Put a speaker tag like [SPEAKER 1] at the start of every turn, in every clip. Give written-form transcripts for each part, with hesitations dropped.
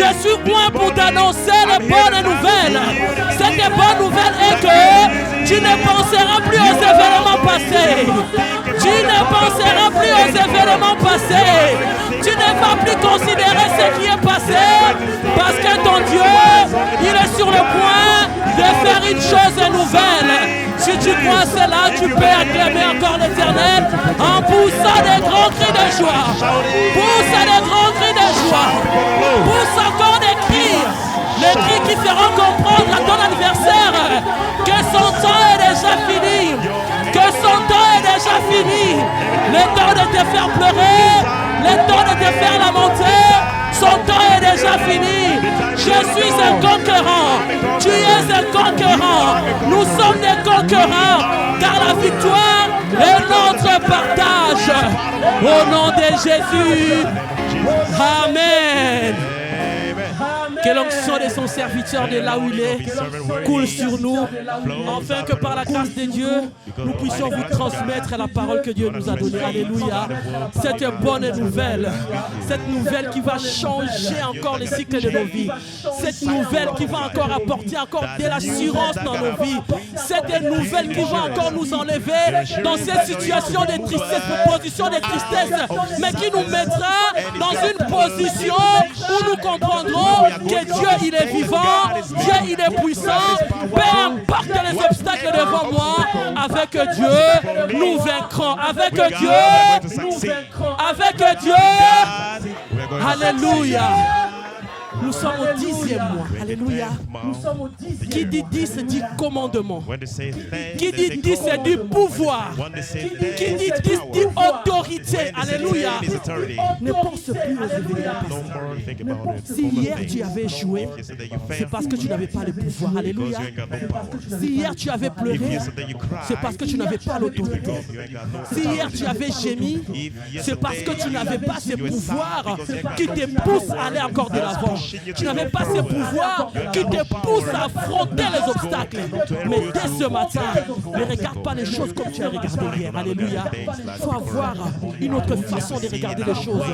[SPEAKER 1] Je suis loin pour t'annoncer les bonnes nouvelles. Cette bonne nouvelle est que tu ne penseras plus aux événements passés. Tu ne penseras plus aux événements passés. Tu ne vas plus considérer ce qui est passé parce que ton Dieu, il est sur le point de faire une chose nouvelle. Si tu crois cela, tu peux acclamer encore l'Éternel en poussant des grands cris de joie. Pousse des grands cris de joie. Pousse encore des cris. Les cris qui feront comprendre à ton adversaire que son temps est déjà fini. Que son temps est déjà fini. Le temps de te faire pleurer. Le temps de te faire lamenter. Son temps est déjà fini. Je suis un conquérant. Tu es un conquérant. Nous sommes des conquérants. Car la victoire est notre partage. Au nom de Jésus. Amen. Que l'onction de son serviteur de là où il est coule sur nous, afin que par la grâce de Dieu, nous puissions vous transmettre la parole que Dieu nous a donnée. Alléluia. Cette bonne nouvelle, cette nouvelle qui va changer encore le cycle de nos vies, cette nouvelle qui va encore apporter encore de l'assurance dans nos vies, cette nouvelle qui va encore nous enlever dans cette situation de tristesse, une position de tristesse, mais qui nous mettra dans une position où nous comprendrons que Dieu il est vivant, Dieu il est puissant, peu importe les obstacles devant moi, avec Dieu nous vaincrons, avec Dieu nous vaincrons, avec Dieu, alléluia. Nous sommes au 10e mois. Alléluia. Qui dit 10 dit commandement. Qui dit 10 dit pouvoir. Qui dit 10 dit autorité. Alléluia. Ne pense plus aux événements passés. Si hier tu avais joué, c'est parce que tu n'avais pas le pouvoir. Alléluia. Si hier tu avais pleuré, c'est parce que tu n'avais pas l'autorité. Si hier tu avais gémi, c'est parce que tu n'avais pas ce pouvoir qui te pousse à aller encore de l'avant. Tu n'avais pas ce pouvoir qui te pousse à affronter les obstacles. Mais dès ce matin, ne regarde pas les choses comme tu as regardé hier. Alléluia. Il faut avoir une autre façon de regarder les choses.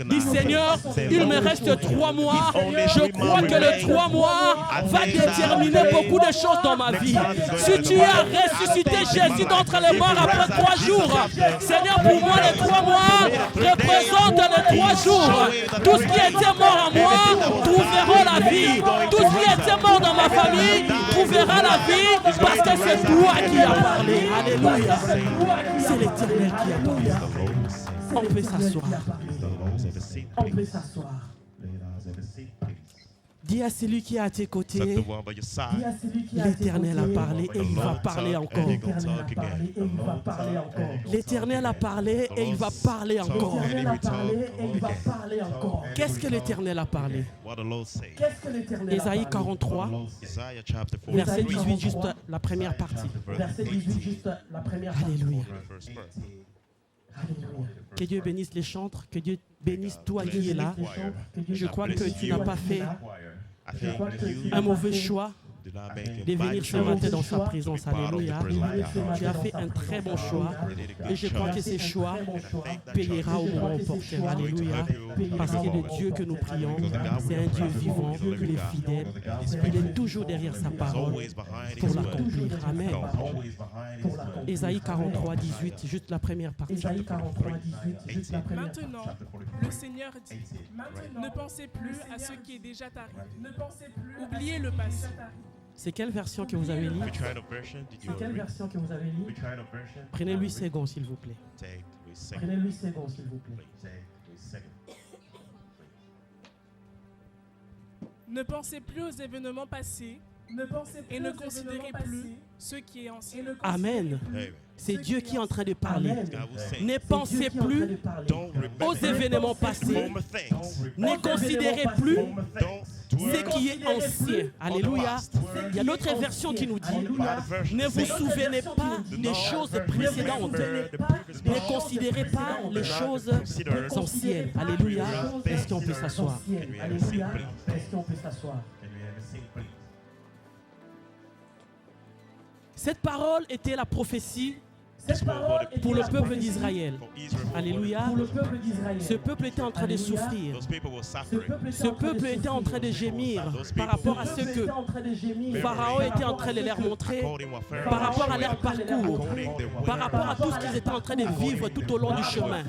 [SPEAKER 1] Dis Seigneur, il me reste 3 mois. Je crois que le 3 mois va déterminer beaucoup de choses dans ma vie. Si tu as ressuscité Jésus d'entre les morts après 3 jours, Seigneur, pour moi, les 3 mois représentent les 3 jours. Tout ce qui était mort en moi trouveront la vie. Tout ce qui était mort dans ma famille trouvera la vie parce que c'est toi qui as parlé. Alléluia. C'est l'Éternel qui a parlé. On peut s'asseoir. On peut s'asseoir. Dis à celui qui est à tes côtés, l'Éternel a parlé et il va parler encore. L'Éternel a parlé et il va parler encore. Qu'est-ce que l'Éternel a parlé? Ésaïe 43, verset 18, juste la première partie. Alléluia. Que Dieu bénisse les chantres, que Dieu bénisse toi qui es là. Je crois que tu n'as pas fait un mauvais choix de venir ce matin dans sa présence. Alléluia. Tu as fait un très bon choix et je crois que ce choix payera au moment opportun. Alléluia. Parce que le Dieu que nous prions, c'est un Dieu vivant, il est fidèle, il est toujours derrière sa parole pour l'accomplir. Amen. Ésaïe 43, 18, juste la première partie.
[SPEAKER 2] Maintenant, le Seigneur dit, ne pensez plus à ce qui est déjà arrivé. Oubliez le passé.
[SPEAKER 1] C'est quelle version que vous avez lue? Prenez 8 secondes, s'il vous plaît.
[SPEAKER 2] Ne pensez plus aux événements passés et ne considérez plus ce qui est ancien.
[SPEAKER 1] Amen. C'est Dieu qui est en train de parler. Ne pensez plus aux événements passés. Ne considérez plus ce qui est ancien. Alléluia. Il y a d'autres versions qui nous disent ne vous souvenez pas des choses précédentes. Ne considérez pas les choses anciennes. Alléluia. Est-ce qu'on peut s'asseoir? Cette parole était la prophétie pour le peuple d'Israël. Alléluia. Ce peuple était en train de souffrir. Ce peuple était en train de gémir par rapport à ce que Pharaon était en train de leur montrer, par rapport à leur parcours, par rapport à tout ce qu'ils étaient en train de vivre tout au long du chemin.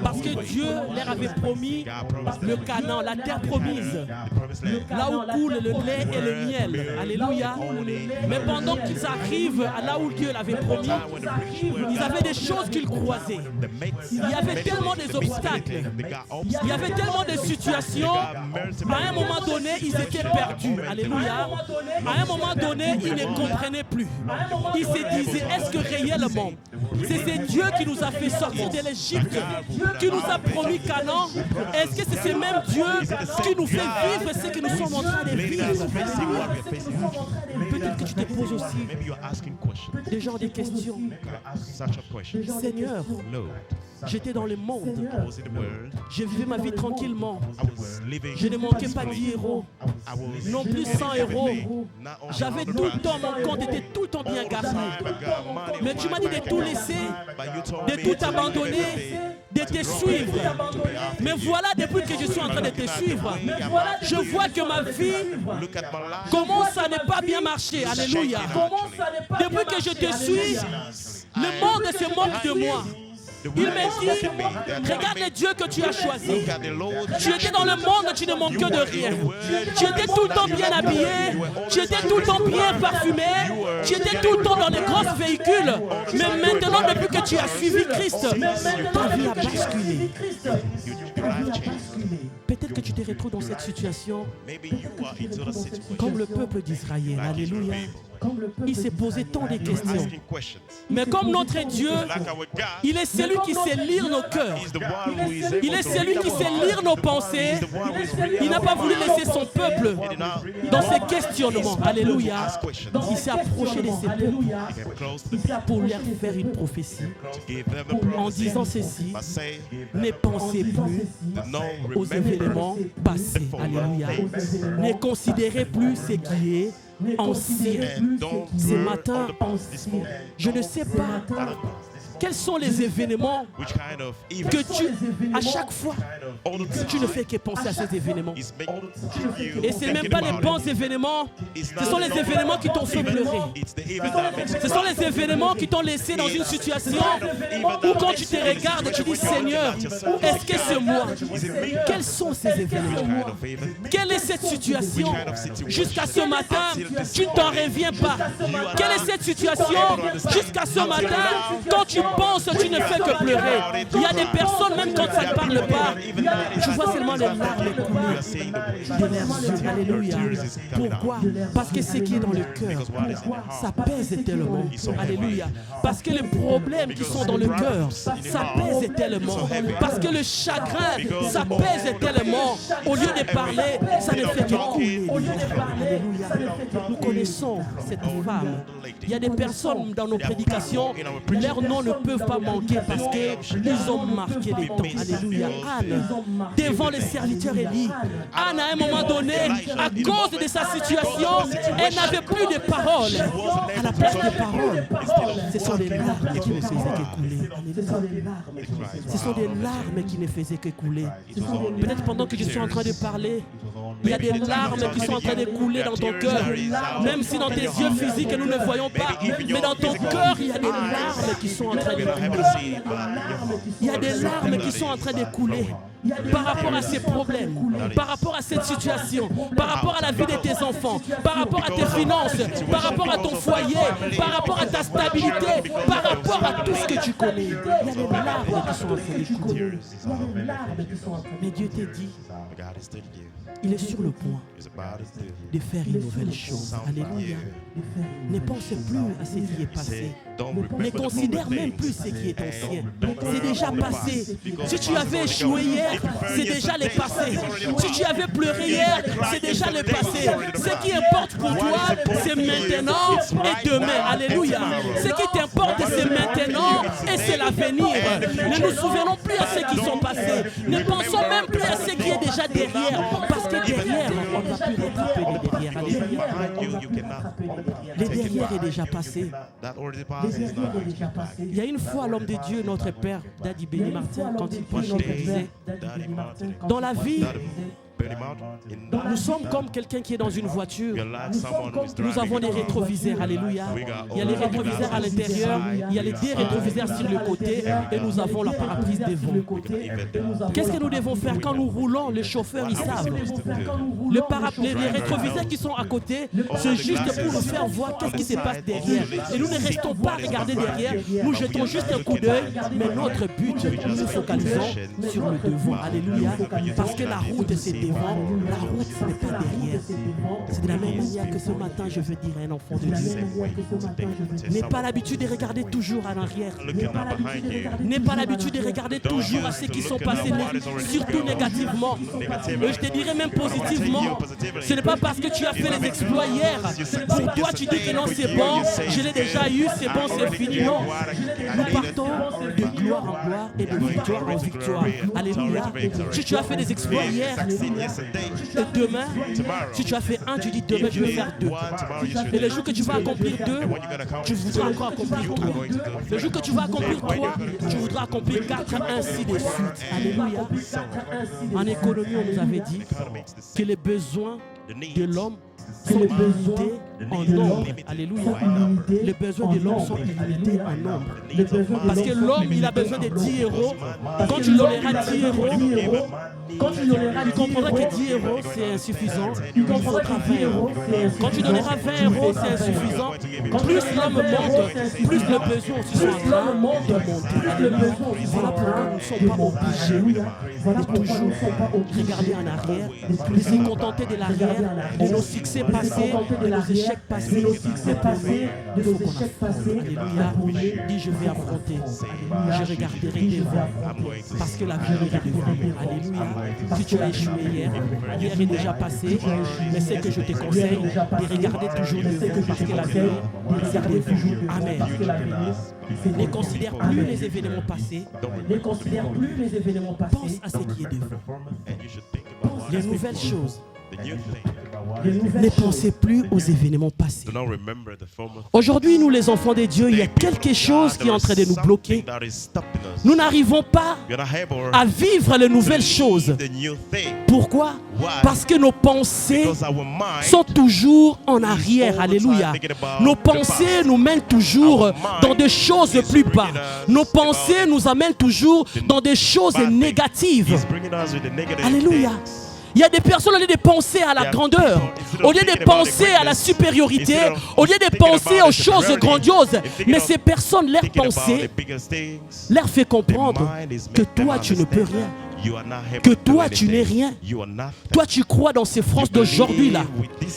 [SPEAKER 1] Parce que Dieu leur avait promis le Canaan, la terre promise, là où coule le lait et le miel. Alléluia. Mais pendant qu'ils arrivent à là où Dieu l'avait promis, ils avaient des choses qu'ils croisaient. Il y avait tellement d'obstacles. Il y avait tellement de situations. À un moment donné, ils étaient perdus. Alléluia. À un moment donné, ils ne comprenaient plus. Ils se disaient, est-ce que réellement, c'est Dieu qui nous a fait sortir de l'Égypte, qui nous a promis Canaan? Est-ce que c'est ce même Dieu qui nous fait vivre ce que nous sommes en train de vivre? Peut-être que tu te poses aussi des genres de questions. Seigneur, j'étais dans le monde. Je vivais ma vie tranquillement. Je ne manquais pas d'1 €. Non plus 100 €. J'avais tout le temps, mon compte était tout le temps bien garni. Mais tu m'as dit de tout laisser, de tout abandonner, de te suivre. Mais voilà, depuis que je suis en train de te suivre, je vois que ma vie commence à ne pas bien marcher. Alléluia. Depuis que je te suis, le monde se moque de moi. Il me dit, regarde le Dieu que tu as choisi. Tu étais dans le monde, tu ne manques de rien. Tu étais tout le temps bien habillé. Tu étais tout le temps bien parfumé. Tu étais tout le temps dans les gros véhicules. Mais maintenant, depuis que tu as suivi Christ, ta vie a basculé. Peut-être que tu te retrouves dans cette situation comme le peuple d'Israël. Alléluia. Il s'est posé tant de questions. Mais comme notre Dieu, il est celui qui sait lire nos cœurs. Il est celui qui sait lire nos pensées. Il n'a pas voulu laisser son peuple dans ses questionnements. Alléluia. Il s'est approché de ses peuples pour leur faire une prophétie en disant ceci: ne pensez plus aux événements passés. Alléluia. Ne considérez plus ce qui est ancien. Ce matin, je ne sais pas quels sont les événements que tu, à chaque fois, tu ne fais que penser à ces événements. Et ce n'est même pas les bons événements, ce sont les événements qui t'ont fait pleurer. Ce sont les événements qui t'ont laissé dans une situation où quand tu te regardes, tu dis: Seigneur, est-ce que c'est moi? Quels sont ces événements? Quelle est cette situation? Jusqu'à ce matin, tu ne t'en reviens pas. Quelle est cette situation? Jusqu'à ce matin, quand tu penses, tu ne fais que pleurer. Il y a des personnes, même quand ça ne parle pas, tu vois seulement les larmes couler de leurs yeux. Alléluia. Pourquoi? Parce que ce qui est dans le cœur, ça pèse tellement. Alléluia. Parce que les problèmes qui sont dans le cœur, ça pèse tellement. Parce que le chagrin, ça pèse tellement. Au lieu de parler, ça ne fait que couler. Alléluia. Nous connaissons cette femme. Il y a des personnes dans nos prédications, leurs noms ne peuvent pas manquer parce qu'ils ont marqué les temps. Alléluia. Anne, devant les serviteurs Élie, Anne, à un moment donné, à cause de sa situation, elle n'avait plus de paroles. À la place de paroles, ce sont des larmes qui ne faisaient qu'écouler. Ce sont des larmes qui ne faisaient qu'écouler. Peut-être pendant que je suis en train de parler, il y a des larmes qui sont en train de couler dans ton cœur. Même si dans tes yeux physiques nous ne voyons pas, mais dans ton cœur, il y a des larmes qui sont en train de couler. Il y a des larmes qui sont en train de couler par rapport à ces problèmes, par rapport à cette situation, par rapport à la vie de tes enfants, par rapport à tes finances, par rapport à ton foyer, par rapport à ta stabilité, par rapport à tout ce que tu connais. Il y a des larmes qui sont en train de couler. Mais Dieu te dit, il est sur le point de faire une nouvelle chose. Alléluia. Ne pense plus à ce qui est passé. Ne considère même plus ce qui est ancien. C'est déjà passé. Si tu avais échoué hier, c'est déjà le passé. Si tu avais pleuré hier, c'est déjà le passé. Ce qui importe pour toi, c'est maintenant et demain. Alléluia. Ce qui t'importe, c'est maintenant et c'est l'avenir. Ne nous souvenons plus à ce qui sont passés. Ne pensons même plus à ce qui est déjà derrière. Parce que derrière, on ne va plus rattraper les derrière. Alléluia. Les derrière est déjà passé. Il y a une fois, l'homme de Dieu, notre Père, Daddy Béni Martin, quand il prêchait, il disait, dans la vie, nous sommes comme quelqu'un qui est dans une voiture. Nous avons des rétroviseurs, alléluia. Il y a les rétroviseurs à l'intérieur, il y a les deux rétroviseurs sur le côté et nous avons la paraprise devant. Qu'est-ce que nous devons faire quand nous roulons? Les chauffeurs, ils savent. Les rétroviseurs qui sont à côté, c'est juste pour nous faire voir qu'est-ce qui se passe derrière. Et nous ne restons pas à regarder derrière, nous jetons juste un coup d'œil, mais notre but, nous nous focalisons sur le devant, alléluia. Parce que la route, c'est devant, la route, ce n'est pas derrière. C'est de la même manière que ce matin, je veux dire à un enfant de Dieu, n'aie pas l'habitude de regarder toujours à l'arrière. N'aie pas l'habitude de regarder toujours à ceux qui sont passés, surtout négativement. Je te dirais même positivement. Ce n'est pas parce que tu as fait les exploits hier. Pour toi, tu dis que non, c'est bon, je l'ai déjà eu, c'est bon, c'est fini. Non. Nous partons de gloire en gloire et de victoire en victoire. Alléluia. Si tu as fait des exploits hier, et demain, si tu as fait un, tu dis demain je vais faire deux. Et le jour que tu vas accomplir deux, tu voudras encore accomplir trois. Le jour que tu vas accomplir trois, tu voudras accomplir quatre, ainsi de suite. Alléluia. En économie, on nous avait dit que les besoins de l'homme sont limités en nombre. Alléluia. Les besoins de l'homme sont limités en nombre. Parce que l'homme, il a besoin de 10 euros. Quand tu l'auras 10 euros, il comprendra que 10 euros c'est insuffisant. Il comprendra que 10 euros c'est insuffisant. Quand tu donneras 20 euros, c'est insuffisant. Plus l'homme monte, plus le besoin aussi sont en train de monter. Voilà pourquoi nous ne sommes pas obligés de toujours regarder en arrière, de se contenter de l'arrière, de nos succès passés, de nos échecs passés, de nos échecs passés. Alléluia. Dis, je vais affronter. Je regarderai devant. Parce que la vie est devant. Alléluia. Si tu as échoué hier est déjà passé, mais c'est que je te conseille de regarder toujours devant parce que la vie est devant. Amen. Ne considère plus les événements passés. Pense à ce qui est devant. Les nouvelles choses. Ne pensez plus aux événements passés. Aujourd'hui, nous les enfants de Dieu, il y a quelque chose qui est en train de nous bloquer. Nous n'arrivons pas à vivre les nouvelles choses. Pourquoi? Parce que nos pensées sont toujours en arrière. Alléluia. Nos pensées nous mènent toujours dans des choses plus bas. Nos pensées nous amènent toujours dans des choses négatives. Alléluia. Il y a des personnes, au lieu de penser à la grandeur, au lieu de penser à la supériorité, au lieu de penser aux choses grandioses, mais ces personnes, leur pensée, leur fait comprendre que toi, tu ne peux rien. Que toi, tu n'es rien. Toi, tu crois dans ces phrases d'aujourd'hui-là.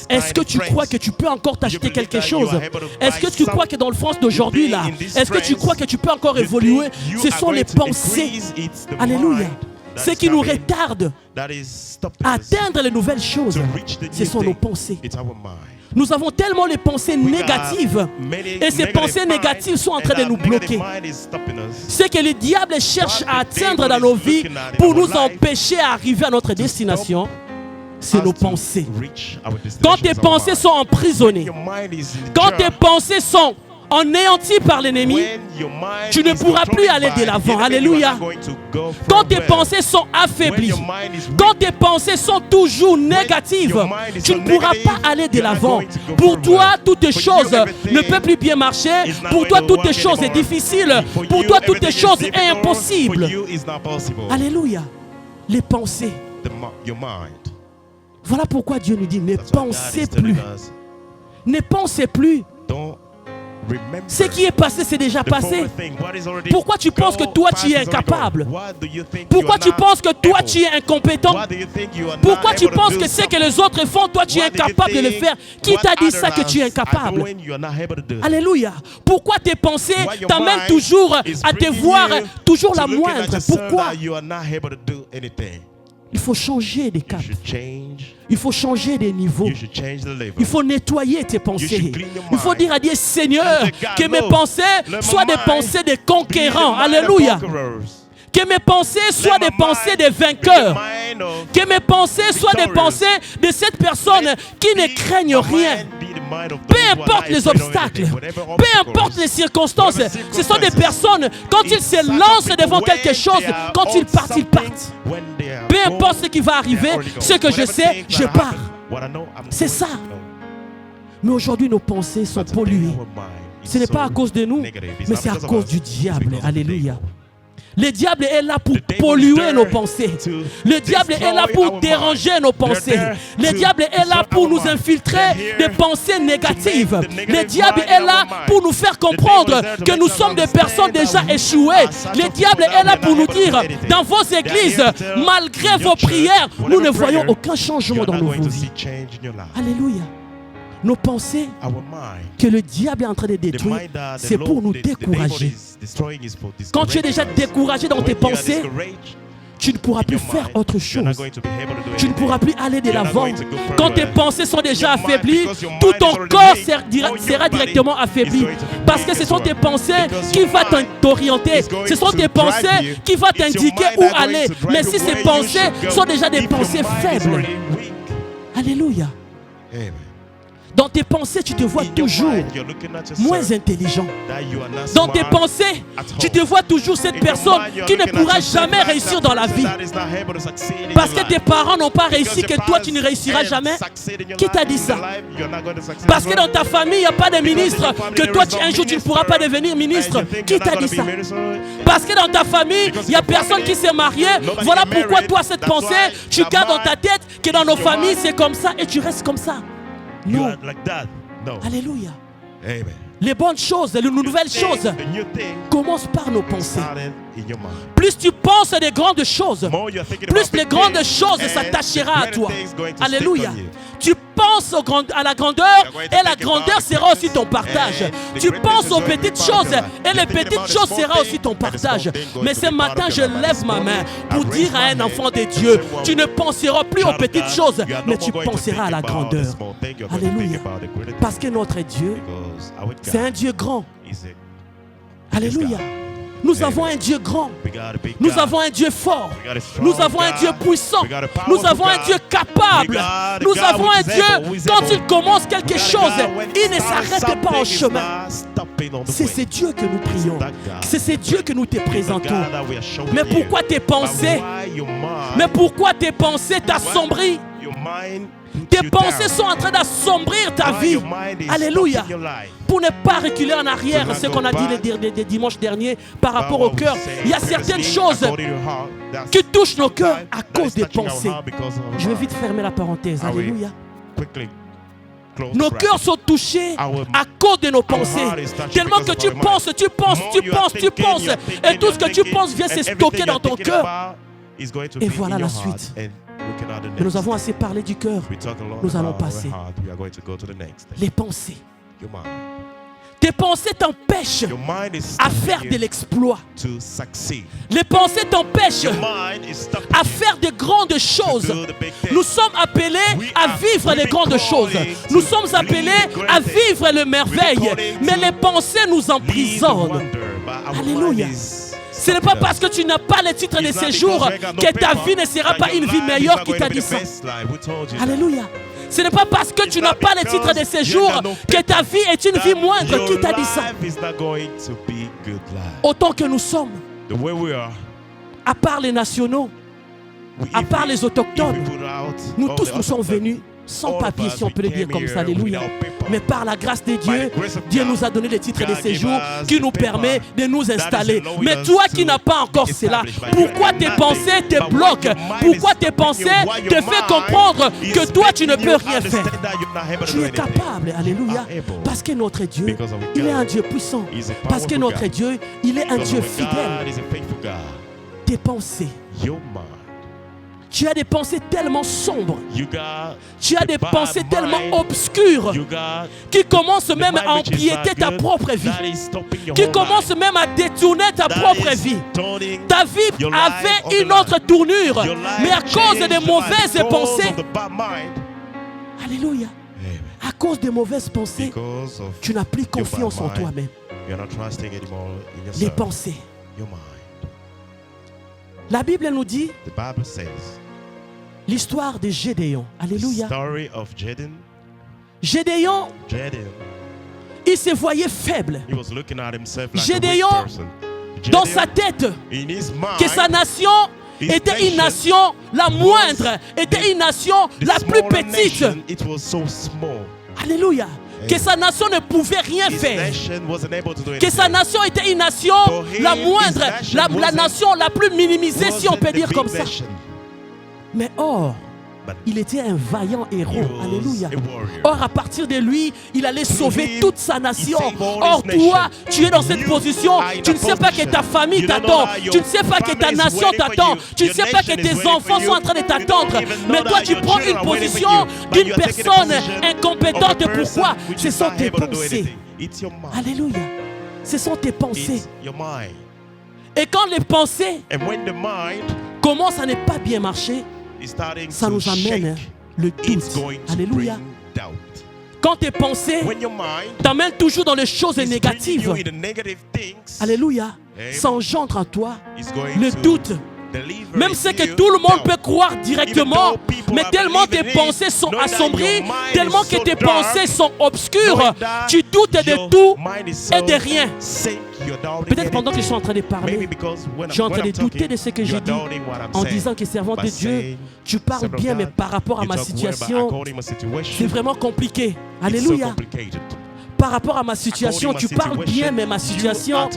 [SPEAKER 1] Est-ce que tu crois que tu peux encore t'acheter quelque chose? Est-ce que tu crois que dans le France d'aujourd'hui-là, est-ce que tu crois que tu peux encore évoluer? Ce sont les pensées. Alléluia. Ce qui nous retarde à atteindre les nouvelles choses, ce sont nos pensées. Nous avons tellement les pensées négatives et ces pensées négatives sont en train de nous bloquer. Ce que le diable cherche à atteindre dans nos vies pour nous empêcher d'arriver à notre destination, c'est nos pensées. Quand tes pensées sont emprisonnées, quand tes pensées sont anéanti par l'ennemi, tu ne pourras plus aller de l'avant. Alléluia. Quand tes pensées sont affaiblies, quand tes pensées sont toujours négatives, tu ne pourras pas aller de l'avant. Pour toi, toutes choses ne peuvent plus bien marcher. Pour toi, toutes choses sont difficiles. Pour toi, toutes choses sont impossibles. Alléluia. Les pensées. Voilà pourquoi Dieu nous dit, ne pensez plus. Ne pensez plus. Ce qui est passé, c'est déjà passé. Pourquoi tu penses que toi, tu es incapable? Pourquoi tu penses que toi, tu es incompétent? Pourquoi tu penses que ce que les autres font, toi, tu es incapable de le faire? Qui t'a dit ça que tu es incapable? Alléluia. Pourquoi tes pensées t'amènent toujours à te voir toujours la moindre? Pourquoi? Il faut changer de cap. Il faut changer de niveau. Il faut nettoyer tes pensées. Il faut dire à Dieu, Seigneur, que mes pensées soient des pensées de conquérants. Alléluia. Que mes pensées soient des pensées de vainqueurs. Que mes pensées soient des pensées de cette personne qui ne craignent rien. Peu importe les obstacles, peu importe les circonstances, ce sont des personnes, quand ils se lancent devant quelque chose, quand ils partent, ils partent. Peu importe ce qui va arriver, ce que je sais, je pars. C'est ça. Mais aujourd'hui, nos pensées sont polluées. Ce n'est pas à cause de nous, mais c'est à cause du diable. Alléluia. Le diable est là pour polluer nos pensées. Le diable est là pour déranger nos pensées. Le diable est là pour nous infiltrer des pensées négatives. Le diable est là pour nous faire comprendre que nous sommes des personnes déjà échouées. Le diable est là pour nous dire, dans vos églises, malgré vos prières, nous ne voyons aucun changement dans nos vies. Alléluia. Nos pensées que le diable est en train de détruire, c'est pour nous décourager. Quand tu es déjà découragé dans tes pensées, tu ne pourras plus faire autre chose. Tu ne pourras plus aller de l'avant. Quand tes pensées sont déjà affaiblies, tout ton corps sera directement affaibli. Parce que ce sont tes pensées qui vont t'orienter. Ce sont tes pensées qui vont t'indiquer où aller. Mais si ces pensées sont déjà des pensées faibles, alléluia. Dans tes pensées, tu te vois toujours moins intelligent. Dans tes pensées, tu te vois toujours cette personne qui ne pourra jamais réussir dans la vie. Parce que tes parents n'ont pas réussi, que toi tu ne réussiras jamais. Qui t'a dit ça? Parce que dans ta famille, il n'y a pas de ministre, que toi un jour tu ne pourras pas devenir ministre. Qui t'a dit ça? Parce que dans ta famille, il n'y a personne qui s'est marié. Voilà pourquoi toi cette pensée, tu gardes dans ta tête que dans nos familles c'est comme ça et tu restes comme ça. Non. Alléluia. Les bonnes choses, les nouvelles choses commencent par nos pensées. Plus tu penses à des grandes choses, plus les grandes choses s'attachera à toi. Alléluia. Tu penses à la grandeur et la grandeur sera aussi ton partage. Tu penses aux petites choses et les petites choses sera aussi ton partage. Mais ce matin, je lève ma main pour dire à un enfant de Dieu, tu ne penseras plus aux petites choses, mais tu penseras à la grandeur. Alléluia. Parce que notre Dieu, c'est un Dieu grand. Alléluia. Nous avons un Dieu grand. Nous avons un Dieu fort. Nous avons un Dieu puissant. Nous avons un Dieu capable. Nous avons un Dieu, quand il commence quelque chose, il ne s'arrête pas en chemin. C'est ce Dieu que nous prions. C'est ce Dieu que nous te présentons. Mais pourquoi tes pensées t'assombrit? Tes pensées sont en train d'assombrir ta vie. Alléluia. Pour ne pas reculer en arrière, ce qu'on a dit les dimanches derniers par rapport au cœur. Il y a certaines choses qui touchent nos cœurs à cause des pensées. Je vais vite fermer la parenthèse. Alléluia. Nos cœurs sont touchés à cause de nos pensées. Tellement que tu penses. Et tout ce que tu penses vient se stocker dans ton cœur. Et voilà la suite. Mais nous avons assez parlé du cœur. Nous allons passer. Les pensées. Tes pensées t'empêchent à faire de l'exploit. Les pensées t'empêchent à faire de grandes choses. Nous sommes appelés à vivre les grandes choses. Nous sommes appelés à vivre les merveilles. Mais les pensées nous emprisonnent. Alléluia. Ce n'est pas parce que tu n'as pas le titre de séjour que ta vie ne sera pas une vie meilleure qui t'a dit ça. Alléluia. Ce n'est pas parce que tu n'as pas le titre de séjour que ta vie est une vie moindre qui t'a dit ça. Autant que nous sommes, à part les nationaux, à part les autochtones, nous tous nous sommes venus sans papier, si on peut le dire comme ça, alléluia. Mais par la grâce de Dieu, Dieu nous a donné le titre de séjour qui nous permet de nous installer. Mais toi qui n'as pas encore cela, pourquoi tes pensées te bloquent? Pourquoi tes pensées te font comprendre que toi tu ne peux rien faire? Tu es capable, alléluia. Parce que notre Dieu, il est un Dieu puissant. Parce que notre Dieu, il est un Dieu fidèle. Tes pensées. Tu as des pensées tellement sombres. Tu as des pensées tellement obscures qui commencent même à empiéter ta propre vie. Qui commencent même à détourner ta propre vie. Ta vie avait une autre tournure. Mais à cause des mauvaises pensées, alléluia, à cause des mauvaises pensées, tu n'as plus confiance en toi-même. Les pensées. La Bible nous dit L'histoire de Gédéon. Alléluia.
[SPEAKER 3] Story of
[SPEAKER 1] Gédéon, il se voyait faible.
[SPEAKER 3] He was looking at himself like
[SPEAKER 1] Gédéon,
[SPEAKER 3] a weak person.
[SPEAKER 1] dans sa tête,
[SPEAKER 3] In his mind,
[SPEAKER 1] que sa nation était une nation la moindre, était une nation la plus petite.
[SPEAKER 3] It was so small.
[SPEAKER 1] Alléluia. Que sa nation ne pouvait rien faire. Que sa nation était une nation la moindre, la nation la plus minimisée, si on peut dire comme ça. Mais or, il était un vaillant héros. Alléluia. Or, à partir de lui, il allait sauver toute sa nation. Or, toi, tu es dans cette position. Tu ne sais pas que ta famille t'attend. Tu ne sais pas que ta nation t'attend. Tu ne sais pas que tes enfants sont en train de t'attendre. Mais toi, tu prends une position d'une personne incompétente. Pourquoi? Ce sont tes pensées. Alléluia. Ce sont tes pensées. Et quand les pensées commencent à ne pas bien marcher, ça nous amène le doute. Alléluia. Quand tes pensées t'amènent toujours dans les choses négatives, alléluia, ça engendre en toi le doute. Même ce que tout le monde peut croire directement, mais tellement tes pensées sont assombries, tellement que tes pensées sont obscures, tu doutes de tout et de rien. Peut-être pendant que je suis en train de parler, je suis en train de douter de ce que je dis en disant que servant de Dieu, tu parles bien, mais par rapport à ma situation, c'est vraiment compliqué. Alléluia. Par rapport à ma situation, tu parles bien, mais ma situation,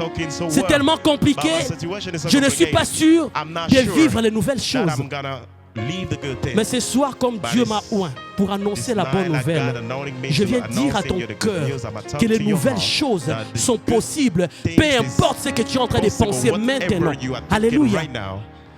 [SPEAKER 1] c'est tellement compliqué, je ne suis pas sûr de vivre les nouvelles choses. Mais ce soir, comme Dieu m'a oint pour annoncer la bonne nouvelle, je viens dire à ton cœur que les nouvelles choses sont possibles, peu importe ce que tu es en train de penser maintenant. Alléluia.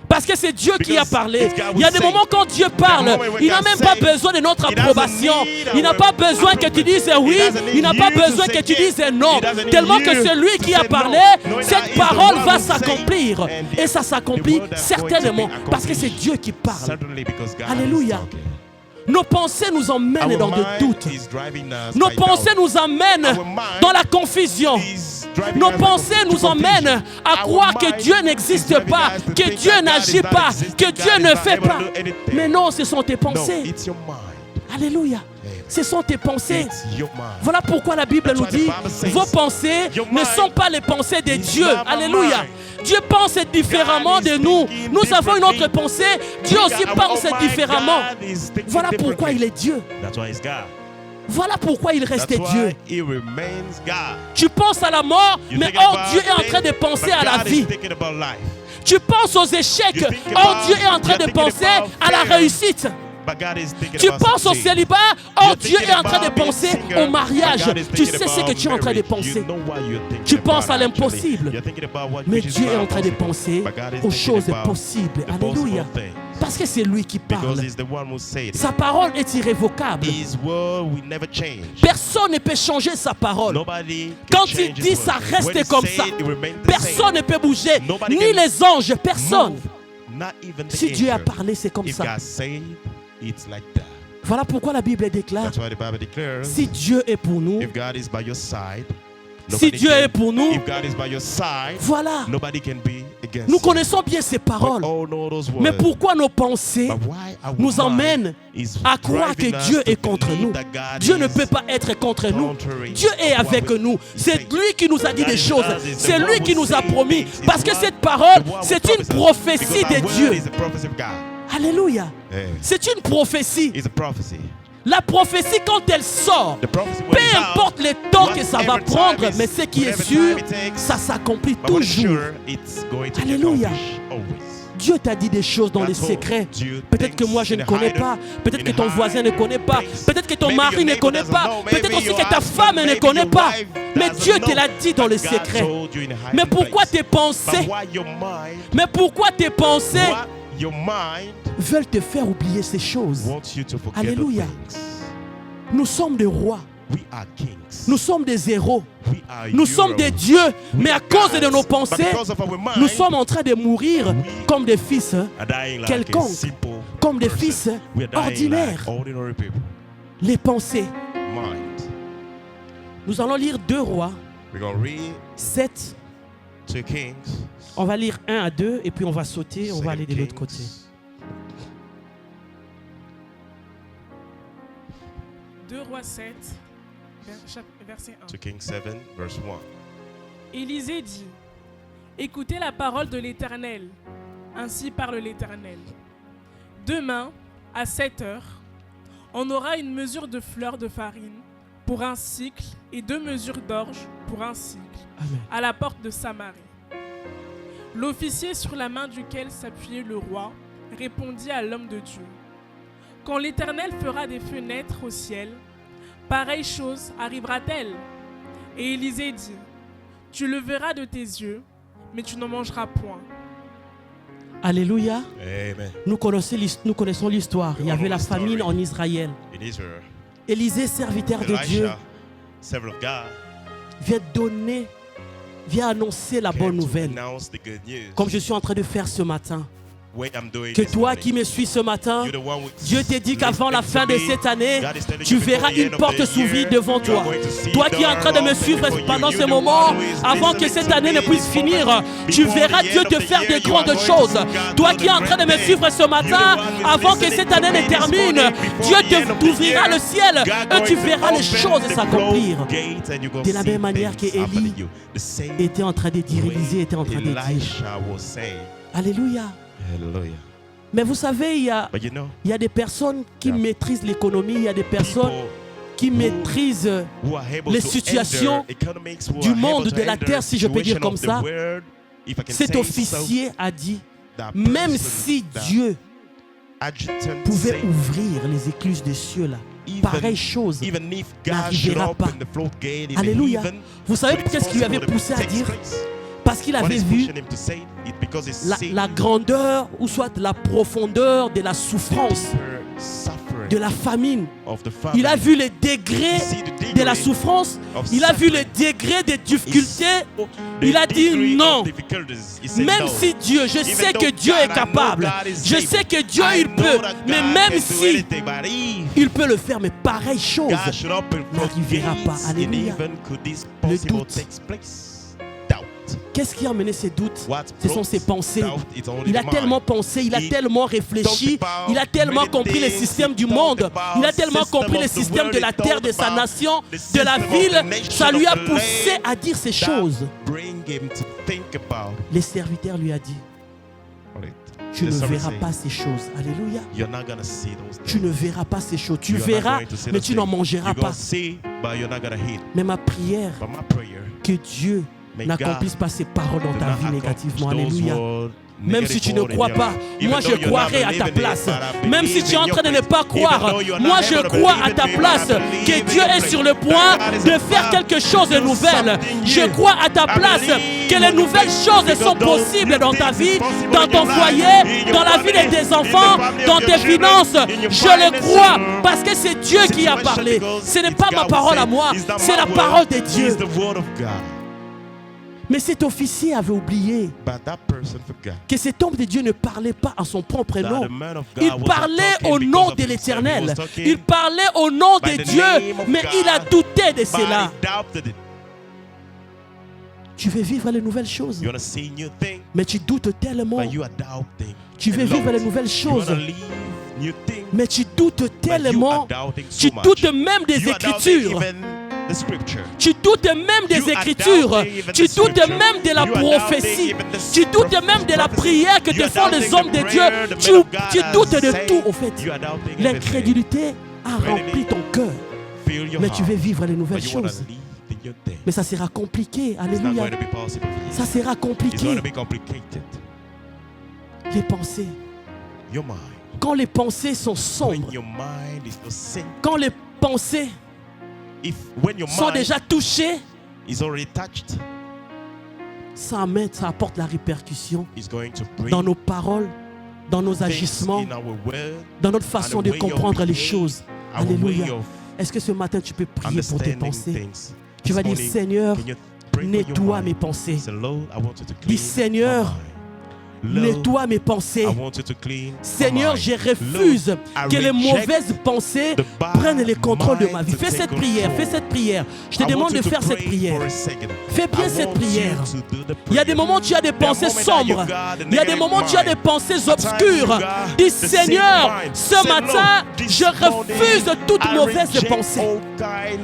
[SPEAKER 1] Parce que c'est Dieu qui a parlé. Il y a des moments quand Dieu parle, il n'a même pas besoin de notre approbation. Il n'a pas besoin que tu dises oui, il n'a pas besoin que tu dises non. Tellement que c'est lui qui a parlé, cette parole va s'accomplir. Et ça s'accomplit certainement parce que c'est Dieu qui parle. Alléluia. Nos pensées nous emmènent dans le doute. Nos pensées nous emmènent dans la confusion. Nos pensées nous emmènent à croire que Dieu n'existe pas, que Dieu n'agit pas, que Dieu ne fait pas. Mais non, ce sont tes pensées. Alléluia. Ce sont tes pensées. Voilà pourquoi la Bible nous dit, vos pensées ne sont pas les pensées de Dieu. Alléluia. Dieu pense différemment de nous. Nous avons une autre pensée. Dieu aussi pense différemment. Voilà pourquoi il est Dieu. Voilà pourquoi il reste Dieu. Tu penses à la mort, mais or Dieu est en train de penser à la vie. Tu penses aux échecs, or Dieu est en train de penser à la réussite. Tu penses au célibat, or Dieu est en train de penser au mariage. Tu sais ce que tu es en train de penser. Tu penses à l'impossible, mais Dieu est en train de penser aux choses possibles. Alléluia. Parce que c'est lui qui parle. Sa parole est irrévocable. Personne ne peut changer sa parole. Quand il dit ça reste comme ça. Personne ne peut bouger. Ni les anges, personne. Si Dieu a parlé, c'est comme ça. Voilà pourquoi la Bible déclare, si Dieu est pour nous, si Dieu est pour nous, voilà, nous connaissons bien ces paroles. Mais pourquoi nos pensées nous emmènent à croire que Dieu est contre nous? Dieu ne peut pas être contre nous. Dieu est avec nous. C'est lui qui nous a dit des choses. C'est lui qui nous a promis. Parce que cette parole, c'est une prophétie de Dieu. Alléluia. C'est une prophétie. La prophétie, quand elle sort, peu importe le temps que ça va prendre, mais ce qui est sûr, ça s'accomplit toujours. Alléluia. Dieu t'a dit des choses dans les secrets. Peut-être que moi je ne connais pas. Peut-être que ton voisin ne connaît pas. Peut-être que ton mari ne connaît pas. Peut-être aussi que ta femme ne connaît pas. Mais Dieu te l'a dit dans les secrets. Mais pourquoi tes pensées veulent te faire oublier ces choses? Alléluia. Nous sommes des rois. Nous sommes des héros. Nous sommes des dieux. Mais à cause de nos pensées, nous sommes en train de mourir comme des fils quelconques, comme des fils ordinaires. Les pensées. Nous allons lire 2 Rois 7. On va lire 1 à 2 et puis on va sauter, on va aller de l'autre côté.
[SPEAKER 2] 2 Rois 7, verset 1.
[SPEAKER 3] To King 7, verse 1.
[SPEAKER 2] Élisée dit, écoutez la parole de l'Éternel. Ainsi parle l'Éternel. Demain, à 7 heures, on aura une mesure de fleur de farine pour un cycle et 2 mesures d'orge pour un cycle.
[SPEAKER 1] Amen.
[SPEAKER 2] À la porte de Samarie. L'officier sur la main duquel s'appuyait le roi répondit à l'homme de Dieu. Quand l'Éternel fera des fenêtres au ciel, pareille chose arrivera-t-elle? Et Élisée dit, tu le verras de tes yeux, mais tu n'en mangeras point.
[SPEAKER 1] Alléluia.
[SPEAKER 3] Amen.
[SPEAKER 1] Nous connaissons l'histoire. Il y avait la famine en Israël.
[SPEAKER 3] In Israel,
[SPEAKER 1] Élisée, serviteur de Dieu,
[SPEAKER 3] Elisha, servant of God,
[SPEAKER 1] vient annoncer la
[SPEAKER 3] came
[SPEAKER 1] bonne
[SPEAKER 3] to
[SPEAKER 1] nouvelle.
[SPEAKER 3] announce the good news.
[SPEAKER 1] Comme je suis en train de faire ce matin.
[SPEAKER 3] What I'm doing
[SPEAKER 1] Que
[SPEAKER 3] this
[SPEAKER 1] toi
[SPEAKER 3] morning.
[SPEAKER 1] qui me suis ce matin,
[SPEAKER 3] You're the one who
[SPEAKER 1] Dieu te dit qu'avant la fin de
[SPEAKER 3] listening to
[SPEAKER 1] cette
[SPEAKER 3] me.
[SPEAKER 1] année,
[SPEAKER 3] God is telling
[SPEAKER 1] tu
[SPEAKER 3] you before
[SPEAKER 1] verras
[SPEAKER 3] the
[SPEAKER 1] une
[SPEAKER 3] end of
[SPEAKER 1] porte
[SPEAKER 3] the
[SPEAKER 1] s'ouvrir
[SPEAKER 3] year,
[SPEAKER 1] devant
[SPEAKER 3] you are
[SPEAKER 1] toi.
[SPEAKER 3] going to see
[SPEAKER 1] Toi qui es en train de me
[SPEAKER 3] door
[SPEAKER 1] suivre
[SPEAKER 3] open
[SPEAKER 1] pendant
[SPEAKER 3] for
[SPEAKER 1] ce
[SPEAKER 3] you.
[SPEAKER 1] moment,
[SPEAKER 3] You're the one who is
[SPEAKER 1] avant que
[SPEAKER 3] listening
[SPEAKER 1] cette
[SPEAKER 3] to
[SPEAKER 1] année
[SPEAKER 3] me
[SPEAKER 1] ne puisse
[SPEAKER 3] before
[SPEAKER 1] finir, tu
[SPEAKER 3] the
[SPEAKER 1] verras
[SPEAKER 3] end
[SPEAKER 1] Dieu
[SPEAKER 3] of
[SPEAKER 1] te
[SPEAKER 3] the
[SPEAKER 1] faire
[SPEAKER 3] year,
[SPEAKER 1] de
[SPEAKER 3] you are
[SPEAKER 1] grandes
[SPEAKER 3] going to
[SPEAKER 1] choses.
[SPEAKER 3] see God
[SPEAKER 1] Toi
[SPEAKER 3] do
[SPEAKER 1] qui es en
[SPEAKER 3] the
[SPEAKER 1] train de me
[SPEAKER 3] great
[SPEAKER 1] suivre ce matin,
[SPEAKER 3] You're the one who is
[SPEAKER 1] avant que
[SPEAKER 3] listening
[SPEAKER 1] cette
[SPEAKER 3] to
[SPEAKER 1] année
[SPEAKER 3] me
[SPEAKER 1] ne
[SPEAKER 3] this
[SPEAKER 1] termine,
[SPEAKER 3] morning, before
[SPEAKER 1] Dieu
[SPEAKER 3] the end of the
[SPEAKER 1] t'ouvrira
[SPEAKER 3] year,
[SPEAKER 1] le ciel
[SPEAKER 3] God
[SPEAKER 1] et
[SPEAKER 3] going
[SPEAKER 1] tu
[SPEAKER 3] to
[SPEAKER 1] verras les
[SPEAKER 3] open
[SPEAKER 1] choses
[SPEAKER 3] the
[SPEAKER 1] s'accomplir.
[SPEAKER 3] floodgates and you're gonna
[SPEAKER 1] De la
[SPEAKER 3] see
[SPEAKER 1] même manière
[SPEAKER 3] things
[SPEAKER 1] que
[SPEAKER 3] happen
[SPEAKER 1] Élie
[SPEAKER 3] to you. The same
[SPEAKER 1] était en train de dire,
[SPEAKER 3] way
[SPEAKER 1] Élisée était en train de dire.
[SPEAKER 3] Elisha was saying.
[SPEAKER 1] Alléluia.
[SPEAKER 3] Hallelujah.
[SPEAKER 1] Mais vous savez, il
[SPEAKER 3] But you know,
[SPEAKER 1] y a des personnes qui
[SPEAKER 3] Yeah.
[SPEAKER 1] maîtrisent l'économie, il y a des personnes
[SPEAKER 3] people
[SPEAKER 1] qui maîtrisent
[SPEAKER 3] who are able
[SPEAKER 1] les
[SPEAKER 3] to
[SPEAKER 1] situations
[SPEAKER 3] enter economics, who
[SPEAKER 1] du
[SPEAKER 3] are
[SPEAKER 1] monde,
[SPEAKER 3] able to
[SPEAKER 1] de la
[SPEAKER 3] enter
[SPEAKER 1] terre, si je peux dire
[SPEAKER 3] situation
[SPEAKER 1] comme
[SPEAKER 3] of the
[SPEAKER 1] ça.
[SPEAKER 3] world, if I can
[SPEAKER 1] Cet
[SPEAKER 3] say
[SPEAKER 1] officier a dit,
[SPEAKER 3] so, that
[SPEAKER 1] même
[SPEAKER 3] person,
[SPEAKER 1] si
[SPEAKER 3] that
[SPEAKER 1] Dieu
[SPEAKER 3] adjutant
[SPEAKER 1] pouvait
[SPEAKER 3] said,
[SPEAKER 1] ouvrir les écluses des cieux là, pareille chose
[SPEAKER 3] even if God should
[SPEAKER 1] n'arrivera pas.
[SPEAKER 3] open the floodgate, if
[SPEAKER 1] Alléluia.
[SPEAKER 3] even
[SPEAKER 1] Vous savez
[SPEAKER 3] it's
[SPEAKER 1] qu'est-ce qui lui avait
[SPEAKER 3] possible
[SPEAKER 1] poussé
[SPEAKER 3] to
[SPEAKER 1] à
[SPEAKER 3] take
[SPEAKER 1] dire?
[SPEAKER 3] place.
[SPEAKER 1] Parce qu'il
[SPEAKER 3] What
[SPEAKER 1] avait
[SPEAKER 3] is
[SPEAKER 1] vu
[SPEAKER 3] pushing him to say it because he's seeing
[SPEAKER 1] la grandeur ou soit la profondeur de la
[SPEAKER 3] the
[SPEAKER 1] souffrance,
[SPEAKER 3] deeper suffering
[SPEAKER 1] de la famine.
[SPEAKER 3] of the family.
[SPEAKER 1] Il a vu les degrés
[SPEAKER 3] You see the degree
[SPEAKER 1] de la souffrance,
[SPEAKER 3] of
[SPEAKER 1] il a vu les
[SPEAKER 3] suffering.
[SPEAKER 1] degrés des difficultés.
[SPEAKER 3] The
[SPEAKER 1] Il a dit
[SPEAKER 3] degree
[SPEAKER 1] non.
[SPEAKER 3] of difficulties. He said
[SPEAKER 1] Même
[SPEAKER 3] no.
[SPEAKER 1] si Dieu, je sais
[SPEAKER 3] though
[SPEAKER 1] que Dieu
[SPEAKER 3] God,
[SPEAKER 1] est
[SPEAKER 3] I know
[SPEAKER 1] capable,
[SPEAKER 3] God is
[SPEAKER 1] je
[SPEAKER 3] able.
[SPEAKER 1] sais que Dieu
[SPEAKER 3] I
[SPEAKER 1] il
[SPEAKER 3] know
[SPEAKER 1] peut,
[SPEAKER 3] that
[SPEAKER 1] mais
[SPEAKER 3] God
[SPEAKER 1] même
[SPEAKER 3] can do
[SPEAKER 1] si
[SPEAKER 3] anything, but if
[SPEAKER 1] il peut le faire, mais pareille chose
[SPEAKER 3] God should open
[SPEAKER 1] n'arrivera pas.
[SPEAKER 3] floodgates, and
[SPEAKER 1] Alléluia.
[SPEAKER 3] even could this
[SPEAKER 1] Le
[SPEAKER 3] possible
[SPEAKER 1] doute.
[SPEAKER 3] take place? Doubt.
[SPEAKER 1] Qu'est-ce qui a amené ces doutes?
[SPEAKER 3] What
[SPEAKER 1] Ce sont
[SPEAKER 3] brought
[SPEAKER 1] ses pensées.
[SPEAKER 3] doubt is only
[SPEAKER 1] Il a
[SPEAKER 3] the
[SPEAKER 1] tellement
[SPEAKER 3] mind.
[SPEAKER 1] pensé, il a
[SPEAKER 3] He
[SPEAKER 1] tellement réfléchi,
[SPEAKER 3] thought about
[SPEAKER 1] il a tellement
[SPEAKER 3] many
[SPEAKER 1] compris les
[SPEAKER 3] things,
[SPEAKER 1] systèmes
[SPEAKER 3] he
[SPEAKER 1] du
[SPEAKER 3] thought
[SPEAKER 1] monde,
[SPEAKER 3] about
[SPEAKER 1] il a tellement
[SPEAKER 3] system
[SPEAKER 1] compris
[SPEAKER 3] of
[SPEAKER 1] les
[SPEAKER 3] the
[SPEAKER 1] systèmes
[SPEAKER 3] world,
[SPEAKER 1] de la
[SPEAKER 3] he
[SPEAKER 1] terre,
[SPEAKER 3] thought
[SPEAKER 1] de sa
[SPEAKER 3] about
[SPEAKER 1] nation,
[SPEAKER 3] the
[SPEAKER 1] de la
[SPEAKER 3] system of
[SPEAKER 1] ville.
[SPEAKER 3] the nation,
[SPEAKER 1] Ça lui a
[SPEAKER 3] of the
[SPEAKER 1] poussé
[SPEAKER 3] land.
[SPEAKER 1] à dire ces
[SPEAKER 3] That
[SPEAKER 1] choses.
[SPEAKER 3] bring him to think about
[SPEAKER 1] Les serviteurs lui a dit,
[SPEAKER 3] it.
[SPEAKER 1] tu
[SPEAKER 3] The
[SPEAKER 1] ne
[SPEAKER 3] servant
[SPEAKER 1] verras
[SPEAKER 3] said,
[SPEAKER 1] pas ces choses. Alléluia.
[SPEAKER 3] You're not gonna see those
[SPEAKER 1] Tu ne
[SPEAKER 3] things.
[SPEAKER 1] verras pas ces choses. Tu
[SPEAKER 3] You're not
[SPEAKER 1] verras,
[SPEAKER 3] going to see
[SPEAKER 1] mais
[SPEAKER 3] those
[SPEAKER 1] tu n'en
[SPEAKER 3] things.
[SPEAKER 1] mangeras
[SPEAKER 3] You're gonna
[SPEAKER 1] pas.
[SPEAKER 3] see, but you're not gonna eat.
[SPEAKER 1] Mais ma prière,
[SPEAKER 3] But my prayer,
[SPEAKER 1] que Dieu
[SPEAKER 3] may
[SPEAKER 1] n'accomplisse pas ces paroles dans
[SPEAKER 3] do
[SPEAKER 1] ta
[SPEAKER 3] not
[SPEAKER 1] vie
[SPEAKER 3] accomplish
[SPEAKER 1] négativement.
[SPEAKER 3] those
[SPEAKER 1] Alléluia.
[SPEAKER 3] words
[SPEAKER 1] Même si tu ne
[SPEAKER 3] negative
[SPEAKER 1] crois
[SPEAKER 3] in your
[SPEAKER 1] pas,
[SPEAKER 3] life. Even
[SPEAKER 1] moi je
[SPEAKER 3] though you're not
[SPEAKER 1] croirai à ta
[SPEAKER 3] believing it,
[SPEAKER 1] place.
[SPEAKER 3] but I
[SPEAKER 1] Même si
[SPEAKER 3] believe
[SPEAKER 1] tu es en
[SPEAKER 3] in
[SPEAKER 1] train de
[SPEAKER 3] your
[SPEAKER 1] ne pas
[SPEAKER 3] place.
[SPEAKER 1] croire,
[SPEAKER 3] Even though you're
[SPEAKER 1] moi
[SPEAKER 3] not
[SPEAKER 1] je
[SPEAKER 3] able to
[SPEAKER 1] crois
[SPEAKER 3] believe
[SPEAKER 1] à
[SPEAKER 3] it,
[SPEAKER 1] ta
[SPEAKER 3] but I
[SPEAKER 1] place
[SPEAKER 3] believe
[SPEAKER 1] que
[SPEAKER 3] in
[SPEAKER 1] Dieu
[SPEAKER 3] your
[SPEAKER 1] est
[SPEAKER 3] place.
[SPEAKER 1] sur le
[SPEAKER 3] That
[SPEAKER 1] point
[SPEAKER 3] God is
[SPEAKER 1] de
[SPEAKER 3] about
[SPEAKER 1] faire quelque chose de
[SPEAKER 3] to do
[SPEAKER 1] nouvel.
[SPEAKER 3] something
[SPEAKER 1] Je
[SPEAKER 3] new.
[SPEAKER 1] crois à ta
[SPEAKER 3] I
[SPEAKER 1] place
[SPEAKER 3] believe
[SPEAKER 1] que les
[SPEAKER 3] in your
[SPEAKER 1] nouvelles
[SPEAKER 3] place.
[SPEAKER 1] choses
[SPEAKER 3] Because
[SPEAKER 1] sont
[SPEAKER 3] those
[SPEAKER 1] possibles
[SPEAKER 3] new
[SPEAKER 1] dans ta
[SPEAKER 3] things
[SPEAKER 1] vie,
[SPEAKER 3] is possible
[SPEAKER 1] dans
[SPEAKER 3] in
[SPEAKER 1] ton
[SPEAKER 3] your life,
[SPEAKER 1] foyer,
[SPEAKER 3] in your
[SPEAKER 1] dans la vie
[SPEAKER 3] family,
[SPEAKER 1] de tes
[SPEAKER 3] in the
[SPEAKER 1] enfants,
[SPEAKER 3] family
[SPEAKER 1] dans
[SPEAKER 3] of
[SPEAKER 1] tes
[SPEAKER 3] your children,
[SPEAKER 1] finances.
[SPEAKER 3] in your
[SPEAKER 1] Je le
[SPEAKER 3] finances,
[SPEAKER 1] crois
[SPEAKER 3] your
[SPEAKER 1] parce que c'est Dieu qui a
[SPEAKER 3] situation,
[SPEAKER 1] parlé.
[SPEAKER 3] because
[SPEAKER 1] Ce n'est
[SPEAKER 3] it's
[SPEAKER 1] pas ma
[SPEAKER 3] God
[SPEAKER 1] parole
[SPEAKER 3] who
[SPEAKER 1] à moi,
[SPEAKER 3] said, it's not
[SPEAKER 1] c'est
[SPEAKER 3] my
[SPEAKER 1] la
[SPEAKER 3] word,
[SPEAKER 1] parole de Dieu.
[SPEAKER 3] it's the word of God.
[SPEAKER 1] Mais cet officier avait oublié
[SPEAKER 3] But that person forgot
[SPEAKER 1] que cet homme de Dieu ne parlait pas en son propre
[SPEAKER 3] that
[SPEAKER 1] nom.
[SPEAKER 3] the man of God
[SPEAKER 1] Il
[SPEAKER 3] wasn't
[SPEAKER 1] parlait
[SPEAKER 3] talking
[SPEAKER 1] au
[SPEAKER 3] because
[SPEAKER 1] nom
[SPEAKER 3] of
[SPEAKER 1] de
[SPEAKER 3] himself. He
[SPEAKER 1] l'Éternel.
[SPEAKER 3] was talking
[SPEAKER 1] Il parlait au nom
[SPEAKER 3] by
[SPEAKER 1] de
[SPEAKER 3] the
[SPEAKER 1] Dieu,
[SPEAKER 3] name of
[SPEAKER 1] mais
[SPEAKER 3] God,
[SPEAKER 1] il a douté de
[SPEAKER 3] but
[SPEAKER 1] cela.
[SPEAKER 3] he doubted it.
[SPEAKER 1] Tu veux vivre les nouvelles choses,
[SPEAKER 3] You want to see new things,
[SPEAKER 1] mais tu doutes tellement.
[SPEAKER 3] but you are doubting.
[SPEAKER 1] Tu veux
[SPEAKER 3] a lot.
[SPEAKER 1] vivre les nouvelles
[SPEAKER 3] You want
[SPEAKER 1] choses,
[SPEAKER 3] to live new things,
[SPEAKER 1] mais tu doutes
[SPEAKER 3] but you
[SPEAKER 1] tellement.
[SPEAKER 3] are doubting so
[SPEAKER 1] Tu
[SPEAKER 3] much.
[SPEAKER 1] doutes même des
[SPEAKER 3] You are doubting
[SPEAKER 1] Écritures.
[SPEAKER 3] even the scripture.
[SPEAKER 1] Tu doutes même des
[SPEAKER 3] You are
[SPEAKER 1] Écritures.
[SPEAKER 3] doubting even
[SPEAKER 1] Tu
[SPEAKER 3] the
[SPEAKER 1] doutes
[SPEAKER 3] scripture.
[SPEAKER 1] même de la
[SPEAKER 3] You are doubting
[SPEAKER 1] prophétie.
[SPEAKER 3] even the
[SPEAKER 1] Tu doutes même de la
[SPEAKER 3] prophecy.
[SPEAKER 1] prière que
[SPEAKER 3] You
[SPEAKER 1] te
[SPEAKER 3] are
[SPEAKER 1] font les
[SPEAKER 3] doubting
[SPEAKER 1] hommes
[SPEAKER 3] the
[SPEAKER 1] de Dieu.
[SPEAKER 3] prayer the
[SPEAKER 1] Tu
[SPEAKER 3] man of God
[SPEAKER 1] tu
[SPEAKER 3] has
[SPEAKER 1] doutes de
[SPEAKER 3] said.
[SPEAKER 1] tout, au fait.
[SPEAKER 3] You are doubting everything.
[SPEAKER 1] L'incrédulité a rempli ton cœur.
[SPEAKER 3] Fill your
[SPEAKER 1] Mais tu
[SPEAKER 3] heart,
[SPEAKER 1] veux vivre les
[SPEAKER 3] but
[SPEAKER 1] nouvelles
[SPEAKER 3] you want to
[SPEAKER 1] choses.
[SPEAKER 3] live in your thing.
[SPEAKER 1] Mais ça sera compliqué.
[SPEAKER 3] It's not
[SPEAKER 1] Alléluia.
[SPEAKER 3] going to be possible for you.
[SPEAKER 1] Ça sera
[SPEAKER 3] It's
[SPEAKER 1] compliqué.
[SPEAKER 3] going to be complicated.
[SPEAKER 1] Les pensées.
[SPEAKER 3] Your mind.
[SPEAKER 1] Quand les pensées sont
[SPEAKER 3] When
[SPEAKER 1] sombres,
[SPEAKER 3] your mind is so sick,
[SPEAKER 1] quand les pensées
[SPEAKER 3] when your
[SPEAKER 1] sont
[SPEAKER 3] mind
[SPEAKER 1] déjà touchées,
[SPEAKER 3] is already touched,
[SPEAKER 1] ça apporte la répercussion
[SPEAKER 3] it's going to bring
[SPEAKER 1] dans nos paroles, dans nos
[SPEAKER 3] things
[SPEAKER 1] agissements,
[SPEAKER 3] in our word,
[SPEAKER 1] dans notre façon
[SPEAKER 3] and the
[SPEAKER 1] de
[SPEAKER 3] way of
[SPEAKER 1] comprendre les
[SPEAKER 3] behaving,
[SPEAKER 1] choses.
[SPEAKER 3] our
[SPEAKER 1] Alléluia.
[SPEAKER 3] way of
[SPEAKER 1] Est-ce que ce matin tu peux prier pour tes
[SPEAKER 3] understanding
[SPEAKER 1] pensées?
[SPEAKER 3] things.
[SPEAKER 1] Tu vas
[SPEAKER 3] This
[SPEAKER 1] dire,
[SPEAKER 3] morning,
[SPEAKER 1] Seigneur,
[SPEAKER 3] can you bring your
[SPEAKER 1] nettoie
[SPEAKER 3] mind?
[SPEAKER 1] mes pensées.
[SPEAKER 3] Say, Lord, I want you to
[SPEAKER 1] Dis,
[SPEAKER 3] clean
[SPEAKER 1] Seigneur,
[SPEAKER 3] my mind.
[SPEAKER 1] nettoie mes pensées. Seigneur, je refuse que les mauvaises pensées prennent le contrôle de ma vie. Fais cette prière, fais cette prière. Je te demande de faire cette prière. Fais bien cette prière. Il y a des moments où tu as des pensées sombres. Il y a des moments où tu as des pensées obscures. Dis Seigneur, ce matin, je refuse toute mauvaise pensée.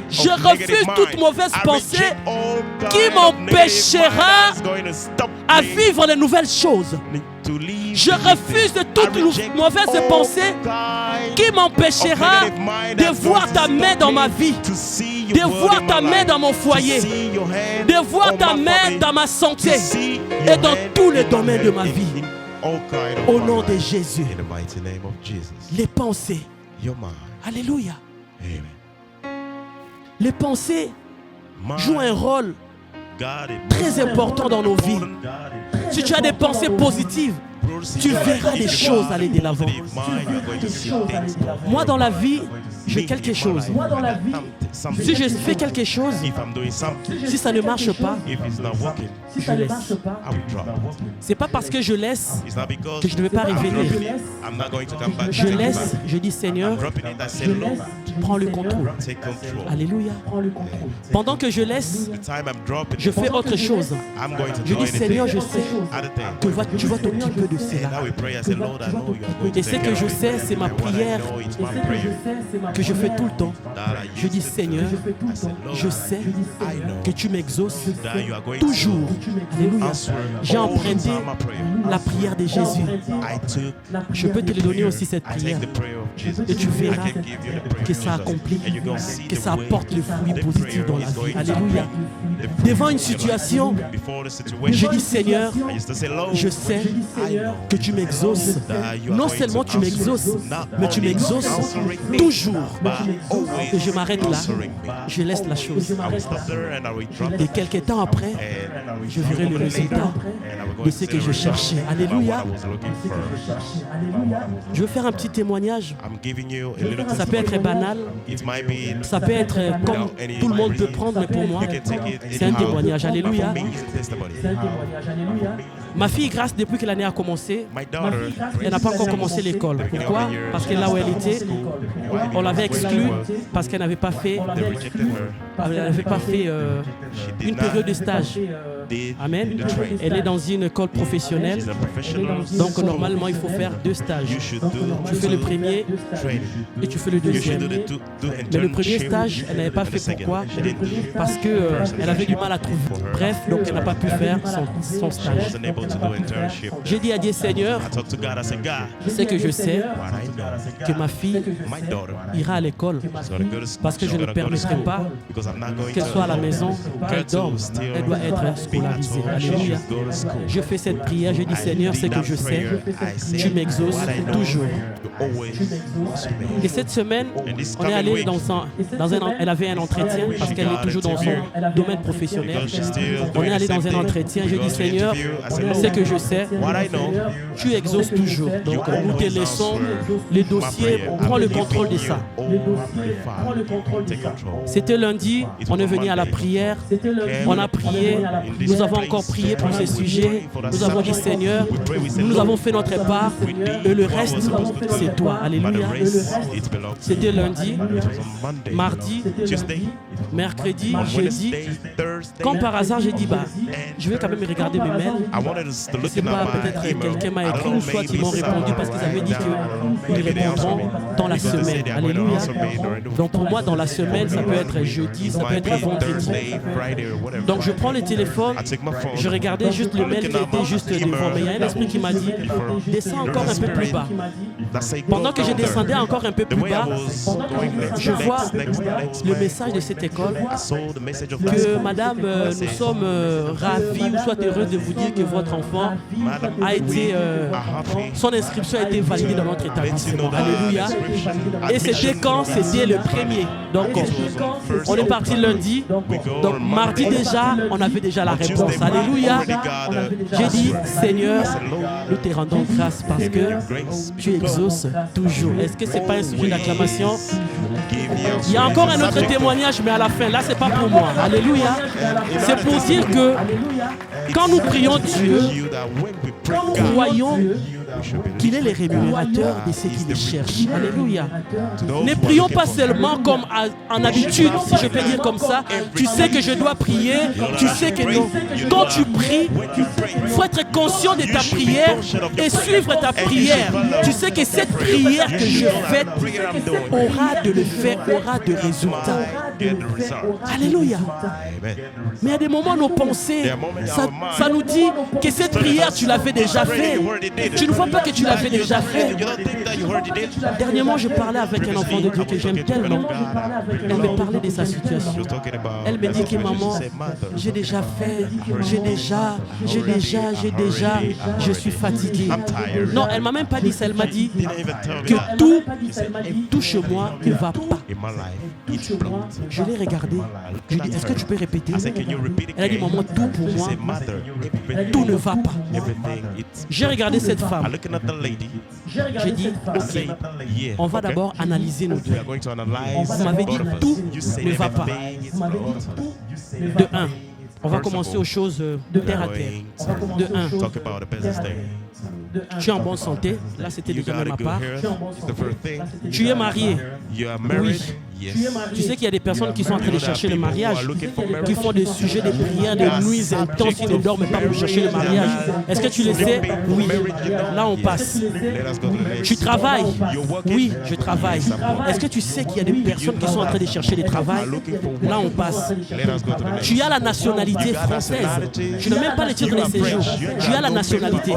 [SPEAKER 1] Je refuse toute mauvaise pensée qui m'empêchera à vivre de nouvelles choses. Je refuse de toute mauvaise pensée qui m'empêchera de voir ta main dans ma vie, de voir ta main dans mon foyer, de voir ta main dans ma santé et dans tous les domaines de ma vie. Au nom de Jésus, les pensées. Alléluia. Les pensées jouent un rôle très important dans nos vies. Si tu as des pensées positives, tu verras des choses aller de l'avant. Moi, dans la vie, j'ai quelque chose. Si je fais quelque chose, si ça ne marche pas, je laisse. C'est pas parce que je laisse que je ne vais pas revenir. Je laisse, je dis Seigneur, prends le contrôle. Alléluia. Pendant que je laisse, je fais autre chose. Je dis Seigneur, je sais que tu vois ton petit peu de cela. Et ce que je sais, c'est ma prière que je fais tout le temps. Je dis Seigneur, je sais que tu m'exauces toujours. Alléluia. J'ai emprunté la prière de Jésus. Je peux te le donner aussi cette prière. Et tu verras que ça accomplit, que ça apporte le fruit positif dans la vie. Alléluia. Devant une situation, je dis Seigneur, je sais que tu m'exauces. Non seulement tu m'exauces, mais tu m'exauces toujours. Et je m'arrête là. Je laisse la chose. Et quelques temps après, je verrai le résultat de ce que je cherchais. Alléluia. Je veux faire un petit témoignage. Ça peut être banal. Ça peut être comme tout le monde peut prendre, mais pour moi, c'est un témoignage. Alléluia. Ma fille, grâce, depuis que l'année a commencé, elle n'a pas encore commencé l'école. Pourquoi? Parce que là où elle était, on l'avait exclue parce qu'elle n'avait pas fait, une période de stage. Amen. Elle est dans une école professionnelle. Donc normalement, il faut faire 2 stages. Tu fais le premier et tu fais le deuxième. Mais le premier stage, elle n'avait pas fait. Pourquoi? Parce qu'elle avait du mal à trouver. Bref, donc elle n'a pas pu faire son stage. J'ai dit à Dieu, Seigneur, c'est que je sais que ma fille ira à l'école parce que je ne permettrai pas qu'elle soit à la maison, qu'elle dorme. Elle doit être scolarisée. Alléluia. Je fais cette prière, je dis Seigneur, c'est que je sais, tu m'exauces toujours. Et cette semaine, on est allé elle avait un entretien parce qu'elle est toujours dans son domaine professionnel. On est allé dans un entretien, je dis Seigneur, c'est que je sais, tu exauces toujours. Donc nous te laissons les dossiers, prends le contrôle de ça. C'était lundi, on est venu à la prière, on a prié, nous avons encore prié pour ce sujet, nous avons dit Seigneur, nous avons fait notre part et le reste c'est toi. Alléluia. C'était lundi, mardi, mercredi, jeudi. Comme par hasard, j'ai dit je vais quand même regarder mes mails. Je ne sais pas, peut-être quelqu'un m'a écrit ou soit ils m'ont répondu parce qu'ils avaient dit qu'ils répondront dans la semaine. Alléluia. Donc pour moi, dans la semaine, ça peut être jeudi, ça peut être vendredi. Donc je prends le téléphone, je regardais juste le mail qui était juste devant. Mais il y a un esprit qui m'a dit, descends encore un peu plus bas. Pendant que je descendais encore un peu plus bas, je vois le message de cette école que madame, nous sommes ravis ou soit heureux de vous dire que votre enfant a été, son inscription a été validée dans notre établissement. Alléluia. Et c'était quand? C'était le 1er. Donc on est parti lundi. Donc mardi déjà, on avait déjà la réponse. Alléluia. J'ai dit, Seigneur, nous te rendons grâce parce que tu exauces Jesus, toujours. Est-ce que c'est pas un sujet d'acclamation? Il y a encore un autre témoignage, mais à la fin. Là, c'est pas pour moi. Alléluia. C'est pour dire que quand nous prions Dieu, croyons qu'il est le rémunérateur de ceux qui le cherchent. Alléluia. Ne prions pas seulement comme en habitude, si je peux dire comme ça. Tu sais que je dois prier, tu sais que non. Quand tu pries, il faut être conscient de ta prière et suivre ta prière. Tu sais que cette prière que je fais aura de l'effet, aura de résultats. Alléluia. Mais il y a des moments, nos pensées, ça nous dit que cette prière, tu l'avais déjà fait. Tu ne vois pas que tu l'avais déjà fait. Dernièrement, je parlais avec un enfant de Dieu que j'aime tellement. Elle me parlait de sa situation. Elle me dit que maman, j'ai déjà fait, je suis fatiguée. Non, elle ne m'a même pas dit ça. Elle m'a dit que tout touche-moi ne va pas. Je l'ai regardé. Je lui ai dit, est-ce que tu peux répéter? Elle a dit, maman, tout pour moi, tout ne va pas. J'ai regardé cette femme. J'ai dit, ok, on va d'abord analyser nos deux. Vous m'avez dit, tout ne va pas. De un, on va commencer aux choses terre à terre. De un, tu es en bonne santé. Là, c'était déjà de ma part. Tu es marié. Oui. Tu sais qu'il y a des personnes qui sont en train de chercher le mariage, qui font des sujets de prière, de nuits intenses, qui ne dorment pas pour chercher le mariage. Est-ce que tu le sais? Oui. Là, on passe. Tu travailles? Oui, je travaille. Est-ce que tu sais qu'il y a des personnes qui sont en train de chercher le travail? Là, on passe. Tu as la nationalité française. Tu n'as même pas le titre de séjour. Tu as la nationalité.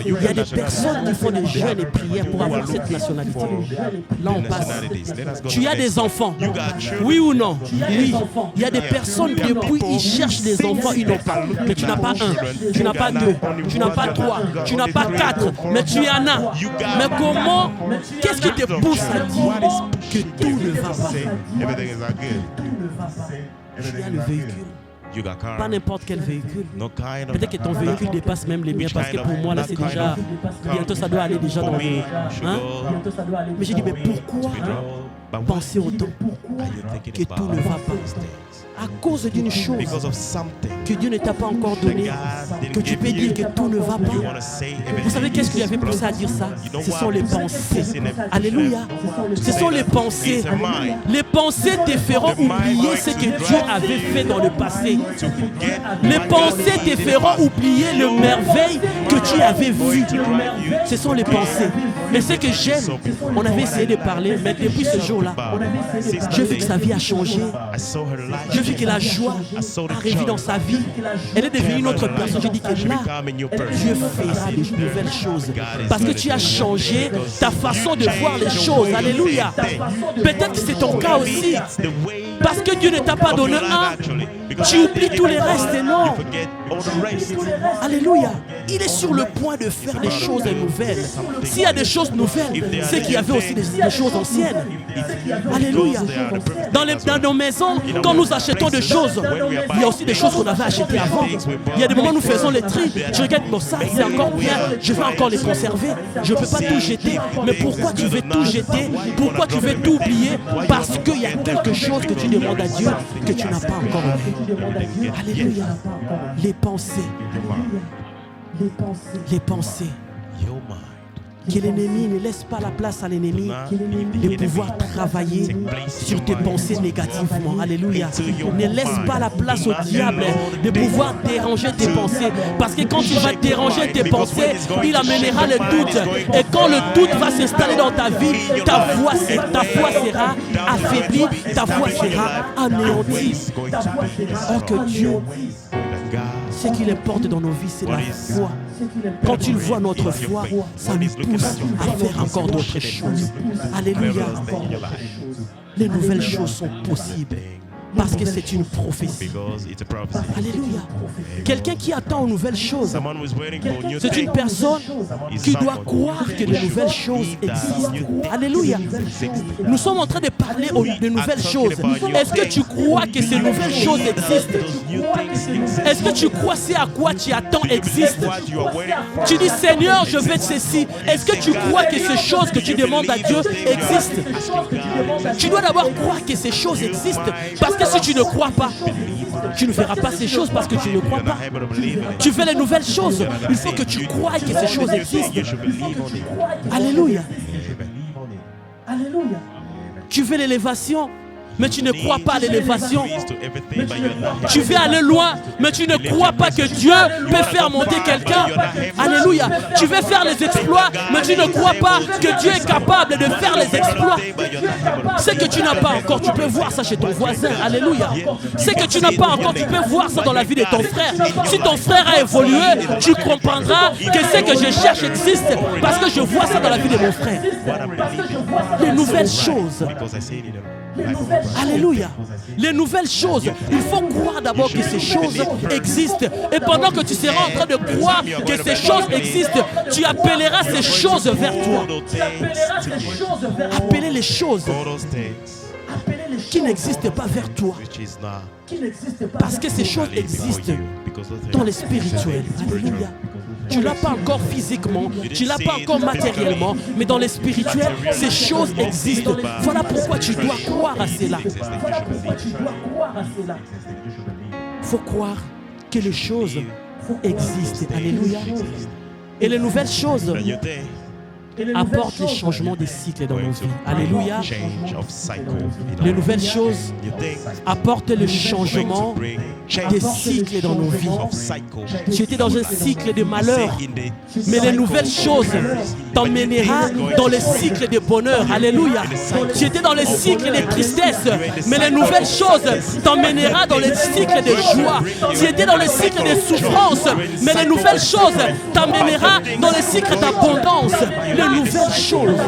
[SPEAKER 1] Il y a des personnes qui font des jeûnes et prières pour avoir cette nationalité. Là, on passe. Tu as des enfants. Oui ou non? Oui. Il y a des personnes depuis ils cherchent des enfants, ils n'ont pas. Mais tu n'as pas un, tu n'as pas deux, tu n'as pas trois, tu n'as pas quatre, mais tu en as. Mais comment? Qu'est-ce qui te pousse à dire que tout ne va pas? Tu as le véhicule. Pas n'importe quel véhicule. Peut-être que ton véhicule dépasse même les miens parce que pour moi là c'est déjà bientôt ça doit aller déjà dans le mais j'ai dit mais pourquoi penser autant que tout ne va pas? À cause d'une chose que Dieu ne t'a pas encore donnée, que tu peux dire que tout ne va pas. Vous savez qu'est-ce qui lui avait poussé à dire ça? Ce sont les pensées. Alléluia. Ce sont les pensées. Les pensées te feront oublier ce que Dieu avait fait dans le passé. Les pensées te feront oublier le merveille que tu avais vu. Ce sont les pensées. Mais ce que j'aime, on avait essayé de parler, mais depuis ce jour-là, j'ai vu que sa vie a changé. J'ai vu que la joie a réveillé dans sa vie. Elle est devenue une autre personne. Je dis que là, Dieu fera de nouvelles choses. Parce que tu as changé ta façon de voir les choses. Alléluia. Peut-être que c'est ton cas aussi. Parce que Dieu ne t'a pas donné un, tu oublies tous les restes, non? Alléluia. Il est sur le point de faire des choses nouvelles. S'il y a des choses nouvelles, c'est qu'il y avait aussi des choses anciennes. Alléluia. Dans nos maisons, quand nous achetons des choses, il y a aussi des choses qu'on avait achetées avant. Il y a des moments où nous faisons les tri. Je regarde, bon ça c'est encore bien, je vais encore les conserver. Je ne peux pas tout jeter. Mais pourquoi tu veux tout jeter? Pourquoi tu veux tout oublier? Parce qu'il y a quelque chose que tu demandes à Dieu que tu n'as pas encore vu. Alléluia. Les pensées. Les pensées. Que l'ennemi ne laisse pas la place à l'ennemi de pouvoir travailler sur tes pensées négativement. Alléluia. Ne laisse pas la place au diable de pouvoir déranger tes pensées. Parce que quand tu vas déranger tes pensées, il amènera le doute. Et quand le doute va s'installer dans ta vie, ta foi sera affaiblie, ta foi sera anéantie. Or que Dieu, ce qu'il importe dans nos vies, c'est la foi. Quand tu vois notre foi, ça nous pousse à faire encore d'autres choses. Alléluia. Les nouvelles choses sont possibles. Parce que c'est une prophétie.
[SPEAKER 3] Because it's a prophecy.
[SPEAKER 1] Alléluia. Quelqu'un qui attend une nouvelle chose,
[SPEAKER 3] Someone who is waiting for a new
[SPEAKER 1] c'est une
[SPEAKER 3] thing.
[SPEAKER 1] personne
[SPEAKER 3] is
[SPEAKER 1] qui doit
[SPEAKER 3] someone
[SPEAKER 1] croire que
[SPEAKER 3] who
[SPEAKER 1] de
[SPEAKER 3] should
[SPEAKER 1] nouvelles choses
[SPEAKER 3] believe that
[SPEAKER 1] existent.
[SPEAKER 3] new things
[SPEAKER 1] Alléluia.
[SPEAKER 3] exist.
[SPEAKER 1] Nous sommes en train de parler de nouvelles choses. Est-ce que tu crois que ces nouvelles choses existent?
[SPEAKER 3] Those new things exist.
[SPEAKER 1] Est-ce que tu crois c'est à quoi tu attends existe?
[SPEAKER 3] What you are waiting for.
[SPEAKER 1] Tu dis Seigneur, je veux ceci. Est-ce que tu crois que ces choses que tu demandes à Dieu existent? Tu dois d'abord croire que ces choses existent. Parce que si tu ne crois pas, tu ne verras pas ces choses parce que tu ne crois pas. Tu veux les nouvelles choses. Il faut que tu croies que ces choses existent.
[SPEAKER 3] You should believe on it.
[SPEAKER 1] Alléluia.
[SPEAKER 4] Alléluia.
[SPEAKER 1] Tu veux l'élévation, mais tu ne crois pas à l'élévation.
[SPEAKER 3] Increase to everything, but you're not
[SPEAKER 1] Tu veux aller loin, mais tu ne crois pas que Dieu peut faire monter quelqu'un. Alléluia. Tu veux faire les exploits, mais tu ne crois pas que Dieu est capable de faire les exploits. C'est que tu n'as pas encore, tu peux voir ça chez ton voisin. Alléluia. C'est que tu n'as pas encore, tu peux voir ça dans la vie de ton frère. Si ton frère a évolué, tu comprendras que ce que je cherche existe parce que je vois ça dans la vie de mon frère. Les nouvelles choses.
[SPEAKER 3] because I say it in the life of my brother.
[SPEAKER 1] Alléluia. Les nouvelles choses. Il faut croire d'abord que ces choses existent. Et pendant que tu seras en train de croire que ces choses existent, tu appelleras ces choses vers toi. Appeler les choses
[SPEAKER 3] All those things
[SPEAKER 1] qui n'existent pas vers toi.
[SPEAKER 3] which is not
[SPEAKER 1] Parce que ces choses
[SPEAKER 3] before
[SPEAKER 1] existent
[SPEAKER 3] you, because those
[SPEAKER 1] dans
[SPEAKER 3] things
[SPEAKER 1] les spirituels. Alléluia. Tu ne l'as pas encore physiquement, tu ne l'as pas encore matériellement, mais dans les spirituels, ces choses existent. Voilà pourquoi tu dois croire à cela. Il faut croire que les choses existent. Alléluia. Et les nouvelles choses
[SPEAKER 3] the new thing
[SPEAKER 1] apportent les changements des cycles dans nos vies. Alléluia.
[SPEAKER 3] change of cycle in
[SPEAKER 1] Les
[SPEAKER 3] our
[SPEAKER 1] nouvelles choses
[SPEAKER 3] new thing
[SPEAKER 1] apportent le
[SPEAKER 3] going to
[SPEAKER 1] changement
[SPEAKER 3] bring
[SPEAKER 1] des
[SPEAKER 3] change
[SPEAKER 1] cycles dans nos vies.
[SPEAKER 3] of cycle.
[SPEAKER 1] Tu étais dans un cycle de malheur,
[SPEAKER 3] In the
[SPEAKER 1] mais les nouvelles choses t'emmènera dans le cycle de bonheur. Alléluia. Tu étais dans le cycle de tristesse, mais les nouvelles choses t'emmènera dans le cycle de joie. Tu étais dans le cycle de souffrance, mais les nouvelles choses t'emmènera dans le cycle d'abondance. Les nouvelles choses,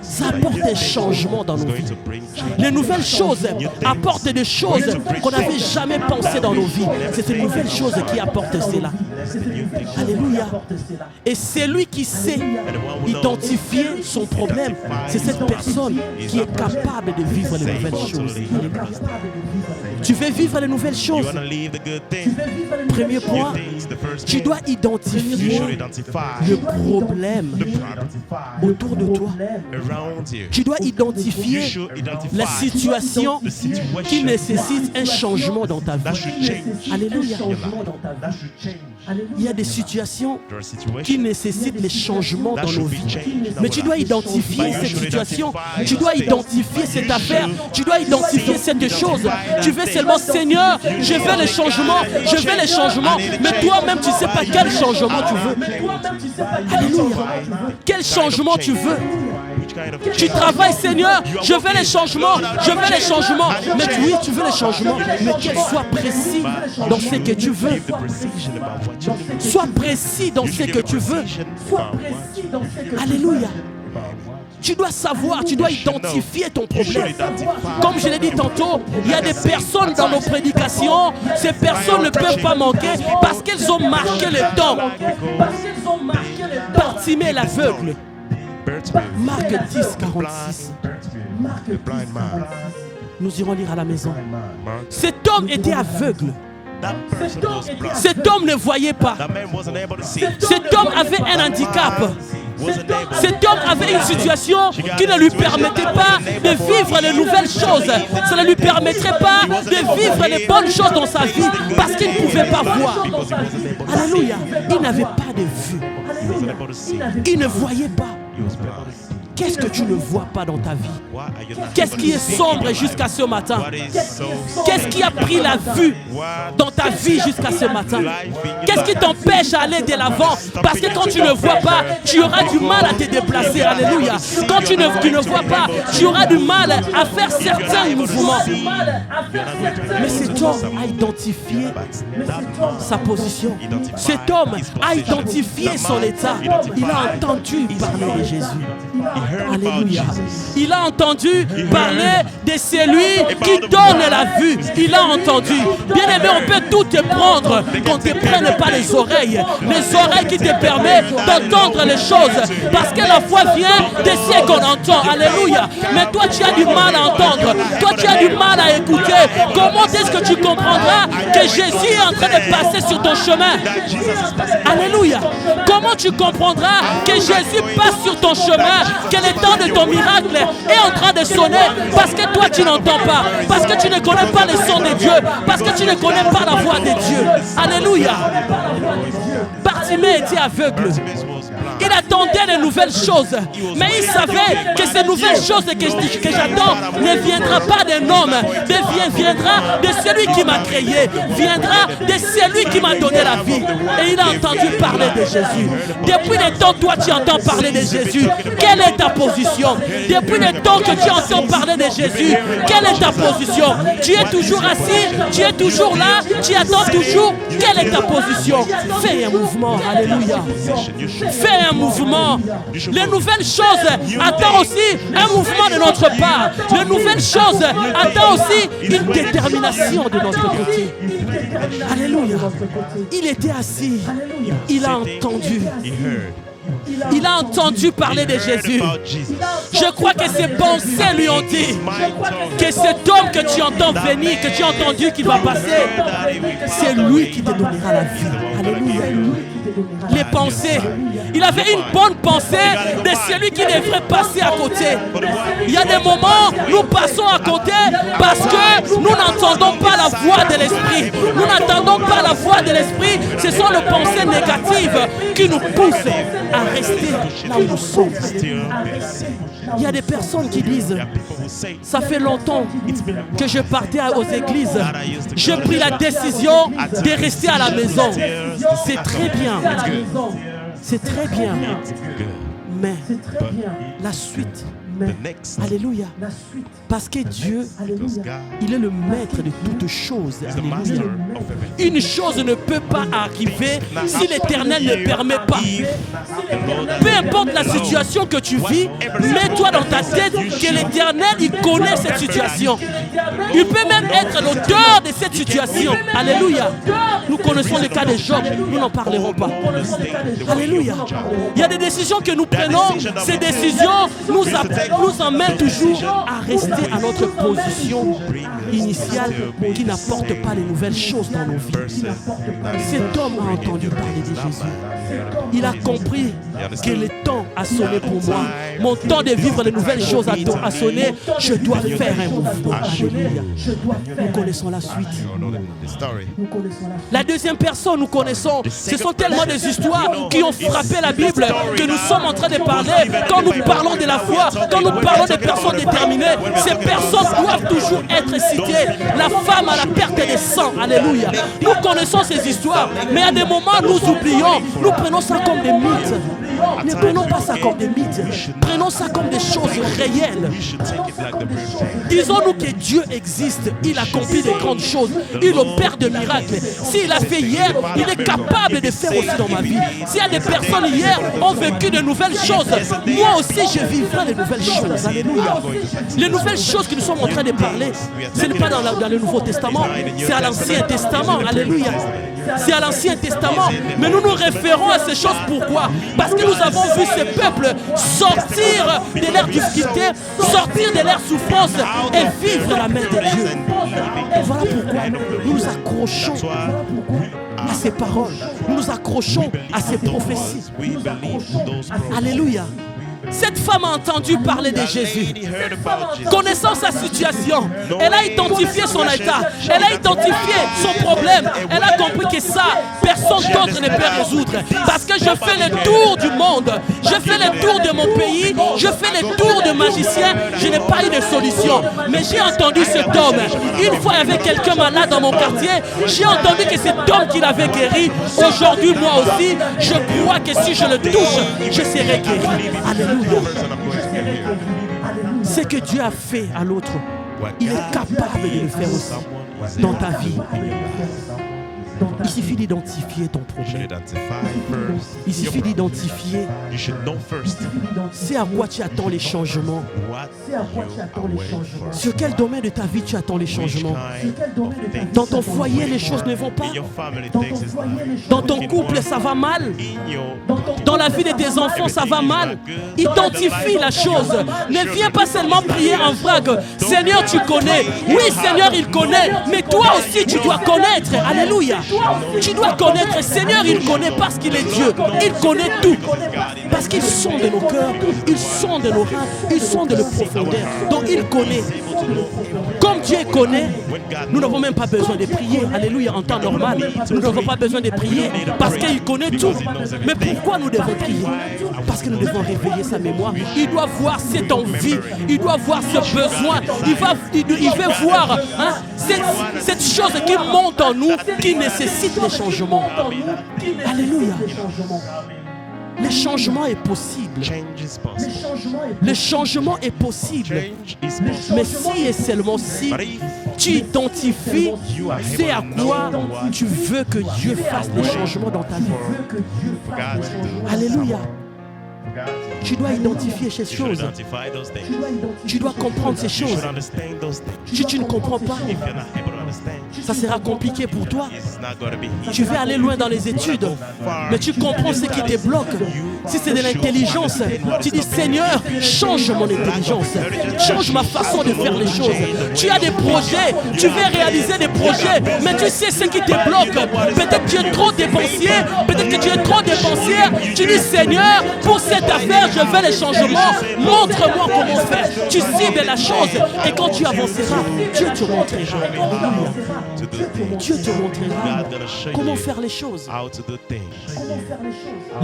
[SPEAKER 1] ça apporte des changements dans nos
[SPEAKER 3] going
[SPEAKER 1] vies.
[SPEAKER 3] to bring change.
[SPEAKER 1] Les nouvelles choses apportent des choses qu'on n'avait jamais pensé dans nos vies. C'est une nouvelle chose qui apporte cela. Alléluia. Et c'est lui qui sait identifier son problème. C'est cette personne qui est capable de vivre les nouvelles choses. Alléluia. Tu veux vivre les nouvelles
[SPEAKER 3] You
[SPEAKER 1] choses?
[SPEAKER 3] want to leave the good thing.
[SPEAKER 1] Premier
[SPEAKER 3] New
[SPEAKER 1] point,
[SPEAKER 3] things, the first
[SPEAKER 1] tu
[SPEAKER 3] thing.
[SPEAKER 1] dois
[SPEAKER 3] You
[SPEAKER 1] identifier
[SPEAKER 3] should identify
[SPEAKER 1] le problème
[SPEAKER 3] the problem
[SPEAKER 1] autour de toi.
[SPEAKER 3] around you.
[SPEAKER 1] Tu dois
[SPEAKER 3] You
[SPEAKER 1] identifier
[SPEAKER 3] should identify
[SPEAKER 1] la situation
[SPEAKER 3] the situation
[SPEAKER 1] qui nécessite un changement dans ta
[SPEAKER 3] that
[SPEAKER 1] vie.
[SPEAKER 3] should change.
[SPEAKER 1] Alléluia. Il y a des situations
[SPEAKER 3] There are
[SPEAKER 1] qui
[SPEAKER 3] situations
[SPEAKER 1] nécessitent les changements
[SPEAKER 3] that
[SPEAKER 1] dans nos
[SPEAKER 3] should
[SPEAKER 1] vies.
[SPEAKER 3] be changed.
[SPEAKER 1] Mais tu dois identifier cette situation, tu dois identifier cette affaire, tu dois identifier cette chose. Tu veux seulement, Seigneur, je veux les changements, je veux les changements, mais toi-même tu ne sais pas quel changement tu veux. Alléluia. Quel changement tu veux?
[SPEAKER 3] Which kind of
[SPEAKER 1] Tu travailles, Seigneur, je veux les changements, je veux les changements. Mais oui, tu veux les changements, mais qu'elles soient précis dans ce que tu veux.
[SPEAKER 3] the precision about what you need.
[SPEAKER 1] Sois précis dans ce que tu veux. Alléluia. Tu dois savoir, tu dois identifier ton problème. Comme je l'ai dit tantôt, il y a des personnes dans nos prédications, ces personnes ne peuvent pas manquer parce qu'elles ont marqué le temps. Bartimée l'aveugle. Marc 10, 46.
[SPEAKER 3] The blind man.
[SPEAKER 1] Nous irons lire à la maison.
[SPEAKER 3] Mark.
[SPEAKER 1] Cet homme était aveugle.
[SPEAKER 3] That person was blind.
[SPEAKER 1] Cet homme ne voyait pas.
[SPEAKER 3] That man wasn't able to see.
[SPEAKER 1] Cet homme avait un handicap.
[SPEAKER 3] Wasn't able.
[SPEAKER 1] Cet homme avait une situation qui ne lui permettait pas de vivre les nouvelles choses. Ça ne lui permettrait pas de vivre les bonnes choses dans sa vie parce qu'il ne pouvait pas voir.
[SPEAKER 3] Because he wasn't able to see.
[SPEAKER 1] Alléluia. Il n'avait pas de vue.
[SPEAKER 3] He wasn't able to see.
[SPEAKER 1] Il ne voyait pas.
[SPEAKER 3] He was blind.
[SPEAKER 1] Qu'est-ce que tu ne vois pas dans ta vie?
[SPEAKER 3] Why are you not
[SPEAKER 1] Qu'est-ce
[SPEAKER 3] able
[SPEAKER 1] qui
[SPEAKER 3] to
[SPEAKER 1] est
[SPEAKER 3] see
[SPEAKER 1] sombre
[SPEAKER 3] in your life?
[SPEAKER 1] jusqu'à ce matin?
[SPEAKER 3] What is so
[SPEAKER 1] Qu'est-ce qui a pris la vue dans ta vie jusqu'à ce matin? Qu'est-ce qui t'empêche d'aller de l'avant? Parce que quand tu ne vois pas, tu auras du mal à te déplacer. Alléluia. Quand tu ne vois pas, tu auras du mal à faire certains mouvements. Mais cet homme a identifié sa position. Cet homme a identifié son état. Il a entendu parler de Jésus. Alléluia. Il a entendu parler de celui qui donne la vue. Il a entendu. Bien-aimé, on peut tout te prendre qu'on ne te prenne pas les oreilles qui te permettent d'entendre les choses. Parce que la foi vient de ce qu'on entend. Alléluia. Mais toi, tu as du mal à entendre. Toi, tu as du mal à écouter. Comment est-ce que tu comprendras que Jésus est en train de passer sur ton chemin? Alléluia. Comment tu comprendras que Jésus passe sur ton chemin, que le temps de ton miracle est en train de sonner parce que toi tu n'entends pas, parce que tu ne connais pas le son de Dieu, parce que tu ne connais pas la voix de Dieu. Alléluia. Bartimée était aveugle. Il attendait de nouvelles choses, mais il savait que ces nouvelles choses que j'attends ne viendra pas d'un homme, mais viendra de celui qui m'a créé, viendra de celui qui m'a donné la vie. Et il a entendu parler de Jésus. Depuis le temps, toi tu entends parler de Jésus. Quelle est ta position? Depuis le temps que tu entends parler de Jésus, quelle est ta position? Tu es toujours assis, tu es toujours là, tu attends toujours. Quelle est ta position? Fais un mouvement, alléluia. Fais un mouvement. Les nouvelles choses attendent aussi un mouvement de notre part. Les nouvelles choses attendent aussi une détermination de notre côté. Alléluia. Il était assis. Il a entendu. Il a entendu parler de Jésus. Je crois que ses pensées lui ont dit que cet homme que tu entends venir, que tu as entendu qu'il va passer, c'est lui qui te donnera la vie. Alléluia. Les pensées. Il avait une bonne pensée de celui qui devrait passer à côté. Il y a des moments où nous passons à côté parce que nous n'entendons pas la voix de l'esprit. Nous n'entendons pas la voix de l'esprit. Ce sont les pensées négatives qui nous poussent à rester là où nous sommes. Il y a des personnes qui disent, ça fait longtemps que je partais aux églises. J'ai pris la décision de rester à la maison. C'est très bien. C'est très bien. Mais la suite, alléluia, parce que Dieu, il est le maître de toutes choses. Alléluia. Une chose ne peut pas arriver si l'Éternel ne permet pas. Peu importe la situation que tu vis, mets-toi dans ta tête que l'Éternel, il connaît cette situation. Il peut même être l'auteur de cette situation. Alléluia. Nous connaissons le cas de Job, nous n'en parlerons pas. Alléluia. Il y a des décisions que nous prenons, ces décisions nous emmènent toujours à rester à notre position initiale qui n'apporte pas les nouvelles choses dans nos vies. Cet homme a entendu parler de Jésus. Il a compris que le temps a sonné pour moi. Mon temps de vivre les nouvelles choses a sonné. Je dois faire un mouvement. Alléluia. Nous connaissons la suite. La deuxième personne, nous connaissons. Ce sont tellement des histoires qui ont frappé la Bible que nous sommes en train de parler. Quand nous parlons de la foi, quand nous parlons de personnes déterminées, ces personnes doivent toujours être citées. La femme à la perte des sangs. Alléluia. Nous connaissons ces histoires, mais à des moments nous oublions. Nous prenons ça comme des mythes. Ne prenons pas ça comme des mythes. Prenons ça comme des choses réelles. Disons-nous que Dieu existe. Il accomplit de grandes choses. Il opère de miracles. S'il a fait hier, il est capable de faire aussi dans ma vie. S'il y a des personnes hier ont vécu de nouvelles choses, moi aussi je vivrai de nouvelles choses. Alléluia. Les nouvelles choses que nous sommes en train de parler, ce n'est pas dans le Nouveau Testament, c'est à l'Ancien Testament. Alléluia. C'est à l'Ancien Testament. Mais nous nous référons à ces choses. Pourquoi? Parce que nous avons vu ce peuple sortir de leur difficulté, sortir de leur souffrance et vivre la main de Dieu. Voilà pourquoi nous nous accrochons à ces paroles. Nous nous accrochons à ces prophéties. Alléluia. Cette femme a entendu parler de Jésus. Connaissant sa situation, elle a identifié son état, elle a identifié son problème. Elle a compris que ça, personne d'autre ne peut résoudre. Parce que je fais le tour du monde, je fais le tour de mon pays, je fais le tour de magiciens, je n'ai pas eu de solution. Mais j'ai entendu cet homme. Une fois, il y avait quelqu'un malade dans mon quartier. J'ai entendu que cet homme qui l'avait guéri, aujourd'hui, moi aussi, je crois que si je le touche, je serai guéri. Alléluia. Ce que Dieu a fait à l'autre, il est capable de le faire aussi dans ta vie. Il suffit d'identifier ton
[SPEAKER 3] You should
[SPEAKER 1] problème.
[SPEAKER 3] identify first.
[SPEAKER 1] Il suffit d'identifier
[SPEAKER 3] You should know first
[SPEAKER 1] c'est à quoi tu attends les changements.
[SPEAKER 3] what you are waiting for.
[SPEAKER 1] Sur quel domaine de ta vie tu attends les
[SPEAKER 3] Which
[SPEAKER 1] changements.
[SPEAKER 3] kind of things
[SPEAKER 1] Dans ton foyer, les choses ne vont pas.
[SPEAKER 3] in your family things is not.
[SPEAKER 1] Dans ton couple, ça va mal.
[SPEAKER 3] In your
[SPEAKER 1] Dans la vie de tes enfants, ça va mal. Identifie la chose. Ne viens pas seulement prier en vrague. Seigneur, tu connais. Oui, Seigneur, il connaît. Mais toi aussi, tu dois connaître. Alléluia. Tu dois connaître. Seigneur, il connaît parce qu'il est Dieu. Il connaît tout. Parce qu'il sonde nos cœurs. Il sonde nos reins. Il sonde le profondeur. Donc, il connaît. Comme Dieu connaît, nous n'avons même pas besoin de prier. Alléluia, en temps normal. Nous n'avons pas besoin de prier parce qu'il connaît tout. Mais pourquoi nous devons prier? Parce que nous devons réveiller sa mémoire. Il doit voir cette envie. Il doit voir ce besoin. Il veut voir cette chose qui monte en nous, qui nécessite les changements. Alléluia. Le changement est possible.
[SPEAKER 3] change is possible.
[SPEAKER 1] Le changement est possible.
[SPEAKER 3] Change is possible.
[SPEAKER 1] Mais si et seulement si
[SPEAKER 3] But if
[SPEAKER 1] tu identifies c'est à quoi tu veux que Dieu fasse les changements dans ta vie.
[SPEAKER 3] God to do,
[SPEAKER 1] Alléluia. Tu dois identifier ces
[SPEAKER 3] you should
[SPEAKER 1] choses.
[SPEAKER 3] identify those things.
[SPEAKER 1] Tu dois comprendre ces
[SPEAKER 3] You
[SPEAKER 1] choses.
[SPEAKER 3] should understand those things.
[SPEAKER 1] Si tu ne comprends pas,
[SPEAKER 3] If you're not able to understand,
[SPEAKER 1] ça sera compliqué pour toi.
[SPEAKER 3] it's not going to be easy.
[SPEAKER 1] Tu veux aller loin dans les études, mais tu comprends ce qui te bloque. Si c'est de l'intelligence, tu dis Seigneur, change mon intelligence, change ma façon de faire les choses. Tu as des projets, tu veux réaliser des projets, mais tu sais ce qui te bloque. Peut-être que tu es trop dépensier, peut-être que tu es trop dépensière. Tu dis Seigneur, pour cette affaire, je veux les changements. Montre-moi comment faire. Tu cibles la chose et quand tu avanceras, Dieu te montrera. Alléluia.
[SPEAKER 3] To do things.
[SPEAKER 1] Dieu te montrera
[SPEAKER 3] God gonna show
[SPEAKER 1] comment
[SPEAKER 3] you
[SPEAKER 1] faire les choses.
[SPEAKER 3] how to do things.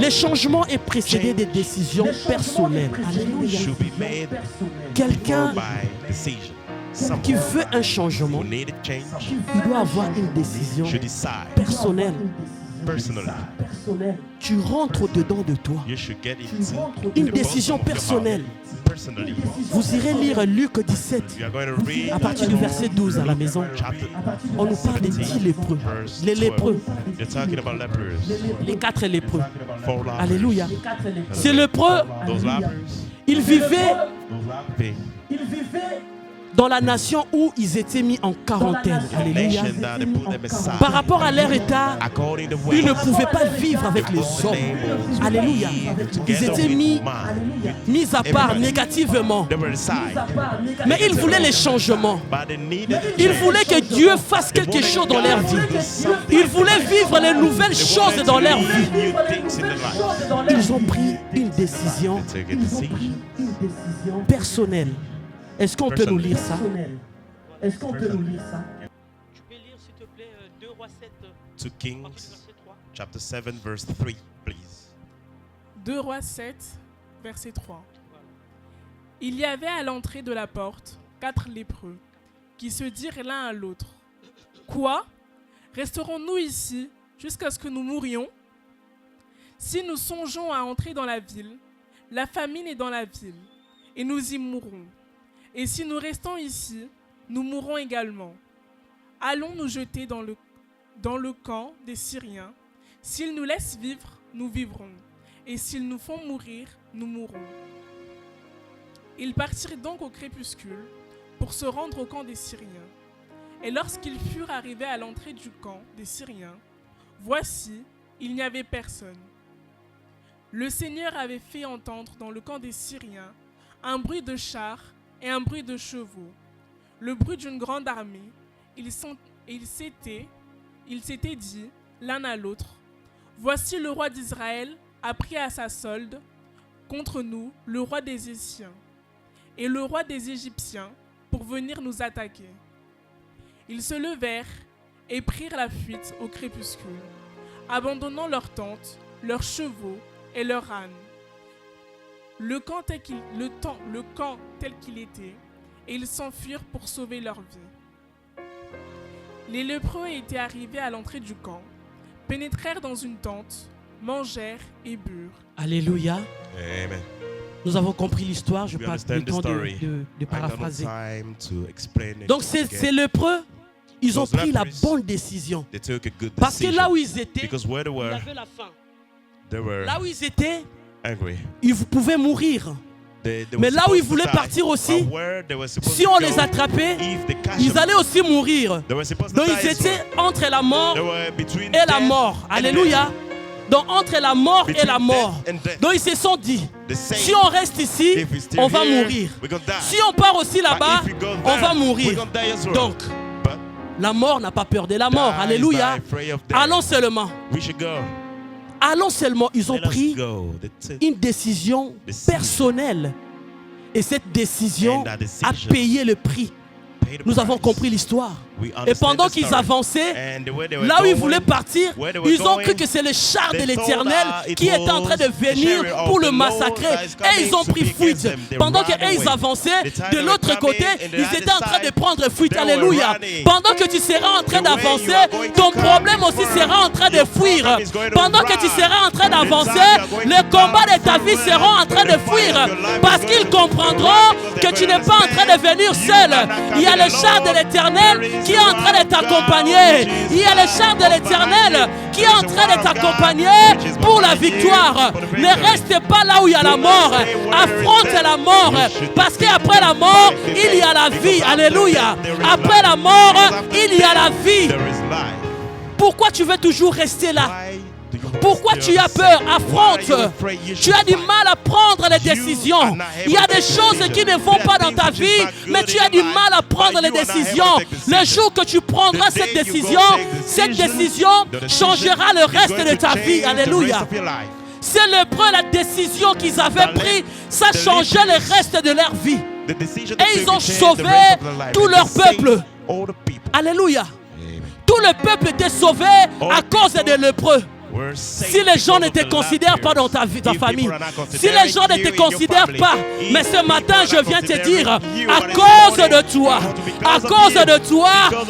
[SPEAKER 1] Le changement est précédé des décisions personnelles. Alléluia.
[SPEAKER 3] Should be made
[SPEAKER 1] Quelqu'un
[SPEAKER 3] by decision. Someone
[SPEAKER 1] qui veut un changement,
[SPEAKER 3] who need a change
[SPEAKER 1] il doit avoir une décision
[SPEAKER 3] should decide
[SPEAKER 1] personnelle.
[SPEAKER 3] personally.
[SPEAKER 1] Tu rentres au-dedans de toi.
[SPEAKER 3] You should get into
[SPEAKER 1] Une décision personnelle.
[SPEAKER 3] personally.
[SPEAKER 1] Vous irez lire Luc 17
[SPEAKER 3] You are going to read
[SPEAKER 1] à partir du verset 12 à la maison.
[SPEAKER 3] chapter
[SPEAKER 1] On nous parle des 10 lépreux.
[SPEAKER 3] verse
[SPEAKER 1] Les
[SPEAKER 3] 12.
[SPEAKER 1] lépreux.
[SPEAKER 3] You're talking about lepers.
[SPEAKER 1] Les 4 lépreux.
[SPEAKER 3] 4 lepers.
[SPEAKER 1] Alléluia. Ces lépreux,
[SPEAKER 3] Those lepers,
[SPEAKER 1] ils vivaient
[SPEAKER 3] they
[SPEAKER 1] dans la nation où ils étaient mis en quarantaine. Alléluia.
[SPEAKER 3] nation that they put them aside.
[SPEAKER 1] Par rapport à leur état,
[SPEAKER 3] According to
[SPEAKER 1] ils ne
[SPEAKER 3] way
[SPEAKER 1] pouvaient pas vivre avec les hommes. Alléluia. Ils étaient mis à part négativement.
[SPEAKER 3] They were aside,
[SPEAKER 1] Mais ils voulaient les changements.
[SPEAKER 3] but they needed to
[SPEAKER 1] Ils
[SPEAKER 3] change.
[SPEAKER 1] voulaient que Dieu fasse quelque chose dans leur vie. Ils voulaient vivre les nouvelles
[SPEAKER 3] They
[SPEAKER 1] choses
[SPEAKER 3] wanted
[SPEAKER 1] dans
[SPEAKER 3] to
[SPEAKER 1] leur
[SPEAKER 3] do
[SPEAKER 1] vie.
[SPEAKER 3] new things in their life.
[SPEAKER 1] Ils ont pris une décision
[SPEAKER 3] They took a decision.
[SPEAKER 1] personnelle. Est-ce qu'on peut nous lire ça?
[SPEAKER 4] Est-ce qu'on peut nous lire ça?
[SPEAKER 5] Tu peux lire, s'il te plaît, 2 Rois 7,
[SPEAKER 3] 2 Kings
[SPEAKER 5] verset 3.
[SPEAKER 3] chapter 7 verse 3, please.
[SPEAKER 2] 2 Rois 7, verset 3. Il y avait à l'entrée de la porte 4 lépreux qui se dirent l'un à l'autre. Quoi? Resterons-nous ici jusqu'à ce que nous mourions? Si nous songeons à entrer dans la ville, la famine est dans la ville, et nous y mourrons. Et si nous restons ici, nous mourrons également. Allons nous jeter dans le camp des Syriens. S'ils nous laissent vivre, nous vivrons. Et s'ils nous font mourir, nous mourrons. Ils partirent donc au crépuscule pour se rendre au camp des Syriens. Et lorsqu'ils furent arrivés à l'entrée du camp des Syriens, voici, il n'y avait personne. Le Seigneur avait fait entendre dans le camp des Syriens un bruit de chars et un bruit de chevaux, le bruit d'une grande armée. Ils s'étaient dit l'un à l'autre, voici le roi d'Israël a pris à sa solde contre nous le roi des Égyptiens et le roi des Égyptiens pour venir nous attaquer. Ils se levèrent et prirent la fuite au crépuscule, abandonnant leurs tentes, leurs chevaux et leurs ânes. Le camp tel qu'il était, et ils s'enfuirent pour sauver leur vie. Les lépreux étaient arrivés à l'entrée du camp, pénétrèrent dans une tente, mangèrent et burent.
[SPEAKER 1] Alléluia.
[SPEAKER 3] Amen.
[SPEAKER 1] Nous avons compris l'histoire. Je
[SPEAKER 3] We
[SPEAKER 1] n'ai pas
[SPEAKER 3] understand
[SPEAKER 1] le
[SPEAKER 3] the
[SPEAKER 1] temps
[SPEAKER 3] story.
[SPEAKER 1] de
[SPEAKER 3] I don't have
[SPEAKER 1] paraphraser.
[SPEAKER 3] time to explain it
[SPEAKER 1] Donc
[SPEAKER 3] again.
[SPEAKER 1] ces lépreux, ils ont
[SPEAKER 3] Those
[SPEAKER 1] pris la
[SPEAKER 3] lepers,
[SPEAKER 1] bonne décision.
[SPEAKER 3] They took a good
[SPEAKER 1] Parce que
[SPEAKER 3] decision.
[SPEAKER 1] là où ils étaient,
[SPEAKER 3] Because where they
[SPEAKER 5] Il
[SPEAKER 3] were,
[SPEAKER 5] avait la faim.
[SPEAKER 3] they were
[SPEAKER 1] là où ils étaient,
[SPEAKER 3] angry.
[SPEAKER 1] ils pouvaient mourir.
[SPEAKER 3] They
[SPEAKER 1] Mais
[SPEAKER 3] were
[SPEAKER 1] là où ils
[SPEAKER 3] supposed to
[SPEAKER 1] voulaient
[SPEAKER 3] die,
[SPEAKER 1] partir aussi,
[SPEAKER 3] but where they were supposed
[SPEAKER 1] si
[SPEAKER 3] to
[SPEAKER 1] on
[SPEAKER 3] go,
[SPEAKER 1] les attrapait,
[SPEAKER 3] if they catch
[SPEAKER 1] ils
[SPEAKER 3] them,
[SPEAKER 1] allaient aussi mourir.
[SPEAKER 3] they were supposed to
[SPEAKER 1] Donc
[SPEAKER 3] die
[SPEAKER 1] ils
[SPEAKER 3] as well.
[SPEAKER 1] étaient entre la mort
[SPEAKER 3] They were between
[SPEAKER 1] et la
[SPEAKER 3] death
[SPEAKER 1] mort.
[SPEAKER 3] and
[SPEAKER 1] Alléluia. Donc entre la mort et
[SPEAKER 3] Between
[SPEAKER 1] la mort.
[SPEAKER 3] death and death.
[SPEAKER 1] Donc ils se sont dit,
[SPEAKER 3] They say,
[SPEAKER 1] si on reste ici,
[SPEAKER 3] if we stay
[SPEAKER 1] on va
[SPEAKER 3] here,
[SPEAKER 1] mourir.
[SPEAKER 3] we're gonna die.
[SPEAKER 1] Si on part aussi là-bas,
[SPEAKER 3] But if we go
[SPEAKER 1] on
[SPEAKER 3] there,
[SPEAKER 1] va
[SPEAKER 3] we're
[SPEAKER 1] mourir.
[SPEAKER 3] gonna die as well.
[SPEAKER 1] Donc
[SPEAKER 3] But
[SPEAKER 1] la mort n'a pas peur de la mort.
[SPEAKER 3] die is
[SPEAKER 1] Alléluia.
[SPEAKER 3] not afraid of death.
[SPEAKER 1] Allons seulement.
[SPEAKER 3] We should go.
[SPEAKER 1] Allons seulement. Ils ont
[SPEAKER 3] Let us
[SPEAKER 1] pris
[SPEAKER 3] go. They took
[SPEAKER 1] une décision
[SPEAKER 3] Décision.
[SPEAKER 1] personnelle. Et cette décision
[SPEAKER 3] And that decision
[SPEAKER 1] a payé le prix.
[SPEAKER 3] paid the
[SPEAKER 1] Nous avons
[SPEAKER 3] price.
[SPEAKER 1] compris l'histoire.
[SPEAKER 3] We
[SPEAKER 1] Et
[SPEAKER 3] understand
[SPEAKER 1] pendant
[SPEAKER 3] the
[SPEAKER 1] qu'ils
[SPEAKER 3] story.
[SPEAKER 1] avançaient,
[SPEAKER 3] And the way they were
[SPEAKER 1] là où ils
[SPEAKER 3] going,
[SPEAKER 1] voulaient partir,
[SPEAKER 3] where they were
[SPEAKER 1] ils ont
[SPEAKER 3] going,
[SPEAKER 1] cru que c'est le char de
[SPEAKER 3] they thought
[SPEAKER 1] l'Éternel
[SPEAKER 3] that it
[SPEAKER 1] qui était en train de
[SPEAKER 3] was the
[SPEAKER 1] venir
[SPEAKER 3] chariot of
[SPEAKER 1] pour
[SPEAKER 3] the
[SPEAKER 1] le
[SPEAKER 3] Lord
[SPEAKER 1] massacrer.
[SPEAKER 3] that is coming
[SPEAKER 1] Et ils ont
[SPEAKER 3] to
[SPEAKER 1] pris
[SPEAKER 3] be
[SPEAKER 1] fuite.
[SPEAKER 3] against them. They
[SPEAKER 1] Pendant
[SPEAKER 3] ran
[SPEAKER 1] qu'ils
[SPEAKER 3] away.
[SPEAKER 1] avançaient,
[SPEAKER 3] The time
[SPEAKER 1] de
[SPEAKER 3] they
[SPEAKER 1] l'autre
[SPEAKER 3] were
[SPEAKER 1] côté,
[SPEAKER 3] coming, and the
[SPEAKER 1] ils
[SPEAKER 3] other
[SPEAKER 1] étaient en train de
[SPEAKER 3] side,
[SPEAKER 1] prendre fuite.
[SPEAKER 3] they were
[SPEAKER 1] Alléluia.
[SPEAKER 3] running.
[SPEAKER 1] Pendant que tu seras en train
[SPEAKER 3] The way you
[SPEAKER 1] d'avancer,
[SPEAKER 3] are going to
[SPEAKER 1] ton
[SPEAKER 3] come
[SPEAKER 1] problème aussi
[SPEAKER 3] before,
[SPEAKER 1] sera en train de
[SPEAKER 3] your
[SPEAKER 1] fuir.
[SPEAKER 3] problem is going to
[SPEAKER 1] Pendant que tu
[SPEAKER 3] run.
[SPEAKER 1] seras en train
[SPEAKER 3] The
[SPEAKER 1] d'avancer,
[SPEAKER 3] time you are going
[SPEAKER 1] les
[SPEAKER 3] to
[SPEAKER 1] combats
[SPEAKER 3] come
[SPEAKER 1] de ta vie
[SPEAKER 3] forward,
[SPEAKER 1] seront en train de
[SPEAKER 3] the fight
[SPEAKER 1] fuir.
[SPEAKER 3] of your life
[SPEAKER 1] Parce
[SPEAKER 3] is
[SPEAKER 1] qu'ils
[SPEAKER 3] going to
[SPEAKER 1] comprendront
[SPEAKER 3] run,
[SPEAKER 1] que
[SPEAKER 3] because
[SPEAKER 1] tu
[SPEAKER 3] they're
[SPEAKER 1] n'es pas en train de venir
[SPEAKER 3] you
[SPEAKER 1] seul.
[SPEAKER 3] are not
[SPEAKER 1] Il y a
[SPEAKER 3] coming
[SPEAKER 1] le char de
[SPEAKER 3] alone.
[SPEAKER 1] l'Éternel
[SPEAKER 3] There is
[SPEAKER 1] qui est
[SPEAKER 3] the
[SPEAKER 1] en train de
[SPEAKER 3] word of
[SPEAKER 1] t'accompagner.
[SPEAKER 3] God, which is
[SPEAKER 1] Il y a le char de
[SPEAKER 3] behind
[SPEAKER 1] l'Éternel
[SPEAKER 3] you.
[SPEAKER 1] qui est en
[SPEAKER 3] There is
[SPEAKER 1] train
[SPEAKER 3] the
[SPEAKER 1] de
[SPEAKER 3] word of God,
[SPEAKER 1] t'accompagner
[SPEAKER 3] which is
[SPEAKER 1] pour la
[SPEAKER 3] behind you
[SPEAKER 1] victoire.
[SPEAKER 3] for the
[SPEAKER 1] Ne
[SPEAKER 3] victory.
[SPEAKER 1] reste pas là où il y a la
[SPEAKER 3] Do not
[SPEAKER 1] mort.
[SPEAKER 3] stay where
[SPEAKER 1] Affronte
[SPEAKER 3] there is
[SPEAKER 1] la
[SPEAKER 3] death.
[SPEAKER 1] mort.
[SPEAKER 3] You should
[SPEAKER 1] Parce
[SPEAKER 3] defeat
[SPEAKER 1] qu'après la
[SPEAKER 3] the
[SPEAKER 1] mort,
[SPEAKER 3] fight,
[SPEAKER 1] il y a la
[SPEAKER 3] because
[SPEAKER 1] vie.
[SPEAKER 3] after
[SPEAKER 1] Alléluia.
[SPEAKER 3] death, there is
[SPEAKER 1] Après
[SPEAKER 3] life.
[SPEAKER 1] la mort,
[SPEAKER 3] Because after
[SPEAKER 1] il y a la
[SPEAKER 3] death,
[SPEAKER 1] vie.
[SPEAKER 3] there is life.
[SPEAKER 1] Pourquoi tu veux toujours rester là?
[SPEAKER 3] Why do you want
[SPEAKER 1] Pourquoi
[SPEAKER 3] to
[SPEAKER 1] tu as
[SPEAKER 3] stay?
[SPEAKER 1] peur?
[SPEAKER 3] Why are
[SPEAKER 1] Affronte.
[SPEAKER 3] you afraid? You
[SPEAKER 1] Tu
[SPEAKER 3] should
[SPEAKER 1] as du
[SPEAKER 3] fight.
[SPEAKER 1] mal à prendre les
[SPEAKER 3] You
[SPEAKER 1] décisions.
[SPEAKER 3] are not
[SPEAKER 1] Il y a
[SPEAKER 3] able
[SPEAKER 1] des
[SPEAKER 3] to
[SPEAKER 1] choses
[SPEAKER 3] take
[SPEAKER 1] qui ne
[SPEAKER 3] decisions.
[SPEAKER 1] vont
[SPEAKER 3] There
[SPEAKER 1] pas
[SPEAKER 3] are
[SPEAKER 1] dans
[SPEAKER 3] things
[SPEAKER 1] ta
[SPEAKER 3] which is
[SPEAKER 1] vie,
[SPEAKER 3] not good
[SPEAKER 1] mais tu
[SPEAKER 3] in
[SPEAKER 1] as
[SPEAKER 3] your
[SPEAKER 1] du
[SPEAKER 3] life,
[SPEAKER 1] mal à prendre
[SPEAKER 3] but
[SPEAKER 1] les
[SPEAKER 3] you are not able to
[SPEAKER 1] décisions.
[SPEAKER 3] take decisions.
[SPEAKER 1] Le jour que tu prendras
[SPEAKER 3] The
[SPEAKER 1] cette
[SPEAKER 3] day you go
[SPEAKER 1] décision,
[SPEAKER 3] take
[SPEAKER 1] cette
[SPEAKER 3] decision,
[SPEAKER 1] décision
[SPEAKER 3] the decision
[SPEAKER 1] changera le
[SPEAKER 3] is
[SPEAKER 1] reste
[SPEAKER 3] going
[SPEAKER 1] de
[SPEAKER 3] to
[SPEAKER 1] ta
[SPEAKER 3] change
[SPEAKER 1] vie.
[SPEAKER 3] the
[SPEAKER 1] Alléluia.
[SPEAKER 3] rest of your life.
[SPEAKER 1] C'est l'hébreu, la décision qu'ils avaient
[SPEAKER 3] The
[SPEAKER 1] prise,
[SPEAKER 3] le-
[SPEAKER 1] ça
[SPEAKER 3] the
[SPEAKER 1] changeait le
[SPEAKER 3] lepers,
[SPEAKER 1] reste de leur vie.
[SPEAKER 3] The decision
[SPEAKER 1] Et
[SPEAKER 3] to
[SPEAKER 1] ils
[SPEAKER 3] take
[SPEAKER 1] ont
[SPEAKER 3] will change
[SPEAKER 1] sauvé
[SPEAKER 3] the rest of their life.
[SPEAKER 1] tout
[SPEAKER 3] And
[SPEAKER 1] leur
[SPEAKER 3] they saved
[SPEAKER 1] peuple.
[SPEAKER 3] all the people.
[SPEAKER 1] Alléluia.
[SPEAKER 3] Amen.
[SPEAKER 1] Tout le peuple était sauvé à cause de l'hébreu.
[SPEAKER 3] Were saved
[SPEAKER 1] Si les gens
[SPEAKER 3] because
[SPEAKER 1] ne
[SPEAKER 3] of
[SPEAKER 1] te
[SPEAKER 3] the
[SPEAKER 1] considèrent pas dans ta vie, ta famille, si les gens ne te considèrent pas, mais ce matin je viens te dire, à cause de toi,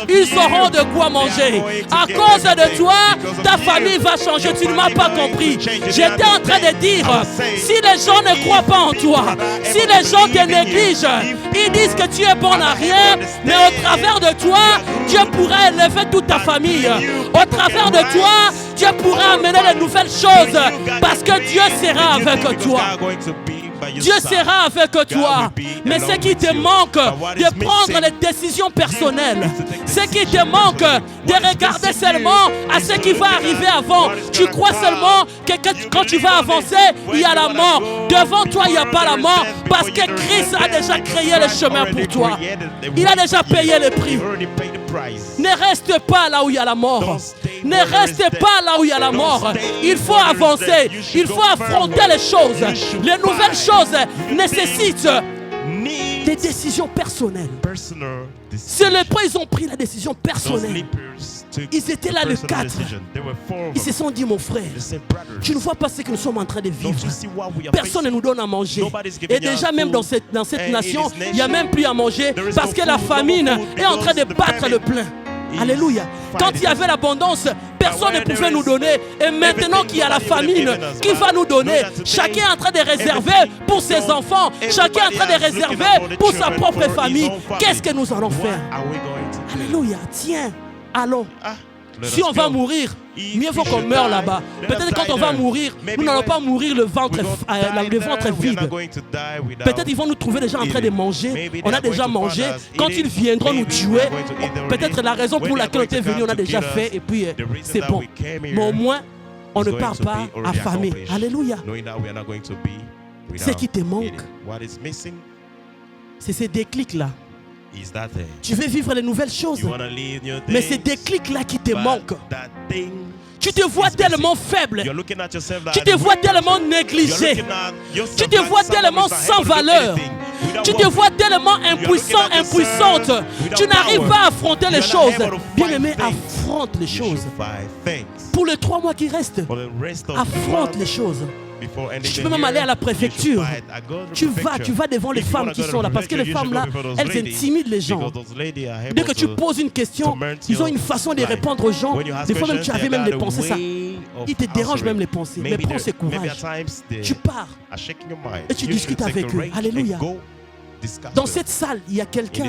[SPEAKER 1] ils auront de quoi manger. À cause de toi, ta famille va changer. Tu ne m'as pas compris. J'étais en train de dire, si les gens ne croient pas en toi, si les gens te négligent, ils disent que tu es bon à rien, mais au travers de toi, Dieu pourra élever toute ta famille. Au travers de toi, Dieu pourra amener de nouvelles choses parce que Dieu sera avec toi. Dieu sera avec toi. Mais ce qui te manque de prendre les décisions personnelles, ce qui te manque de regarder seulement à ce qui va arriver avant. Tu crois seulement que quand tu vas avancer, il y a la mort. Devant toi, il n'y a pas la mort parce que Christ a déjà créé le chemin pour toi. Il a déjà payé le prix. Ne reste pas là où il y a la mort. Ne reste pas là où il y a la mort. Il faut avancer. Il faut affronter les choses. Les nouvelles choses nécessitent des décisions personnelles. C'est les prix, ils ont pris la décision personnelle. Ils étaient là le 4. Ils se sont dit, mon frère, tu ne vois pas ce que nous sommes en train de vivre. Personne ne nous donne à manger. Et déjà même dans cette nation, il n'y a même plus à manger parce que la famine est en train de battre le plein. Alléluia. Quand il y avait l'abondance, personne ne pouvait nous donner. Et maintenant qu'il y a la famine, qui va nous donner? Chacun est en train de réserver pour ses enfants. Chacun est en train de réserver pour sa propre famille. Qu'est-ce que nous allons faire? Alléluia. Tiens, allons. Si on va mourir, mieux vaut qu'on meure là-bas. Peut-être quand on va mourir, nous n'allons pas mourir le ventre vide. Peut-être ils vont nous trouver déjà en train de manger. On a déjà mangé. Quand ils viendront nous tuer, peut-être la raison pour laquelle on était venu, on a déjà fait et puis c'est bon. Mais au moins, on ne part pas affamé. Alléluia. Ce qui te manque, c'est ces déclics-là. Tu veux vivre les nouvelles choses, mais ces déclics-là qui te manquent. Tu te vois tellement faible. Tu te vois tellement négligé. Tu te vois tellement sans valeur. Tu te vois tellement impuissant, impuissante. Tu n'arrives pas à affronter les choses. Bien-aimé, affronte les choses. Pour les 3 mois qui restent, affronte les choses. Tu peux même aller à la préfecture. Tu vas devant les femmes qui sont là. Parce que les femmes là, elles intimident les gens. Dès que tu poses une question, ils ont une façon de répondre aux gens. Des fois même tu avais même les pensées ça. Ils te dérangent même les pensées. Mais prends ce courage. Tu pars et tu discutes avec eux. Alléluia. Dans cette salle, il y a quelqu'un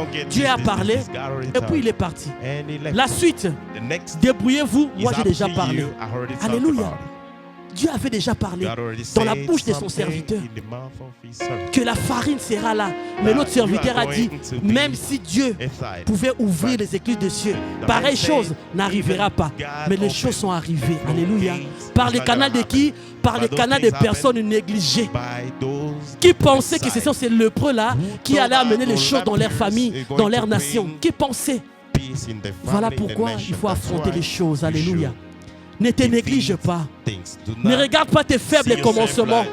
[SPEAKER 1] Dieu a parlé et puis il est parti. La suite, débrouillez-vous, moi j'ai déjà parlé. Alléluia. Dieu avait déjà parlé dans la bouche de son serviteur que la farine sera là. Mais l'autre serviteur a dit, même si Dieu pouvait ouvrir les écluses des cieux, pareille chose n'arrivera pas. Mais les choses sont arrivées. Alléluia. Par les canaux de qui? Par les canaux des personnes négligées. qui pensaient que ce sont ces lépreux-là qui allaient amener les choses dans leur famille, dans leur nation. Qui pensaient. Voilà pourquoi il faut affronter les choses. Alléluia. Ne te néglige pas. Ne regarde pas tes faibles commencements.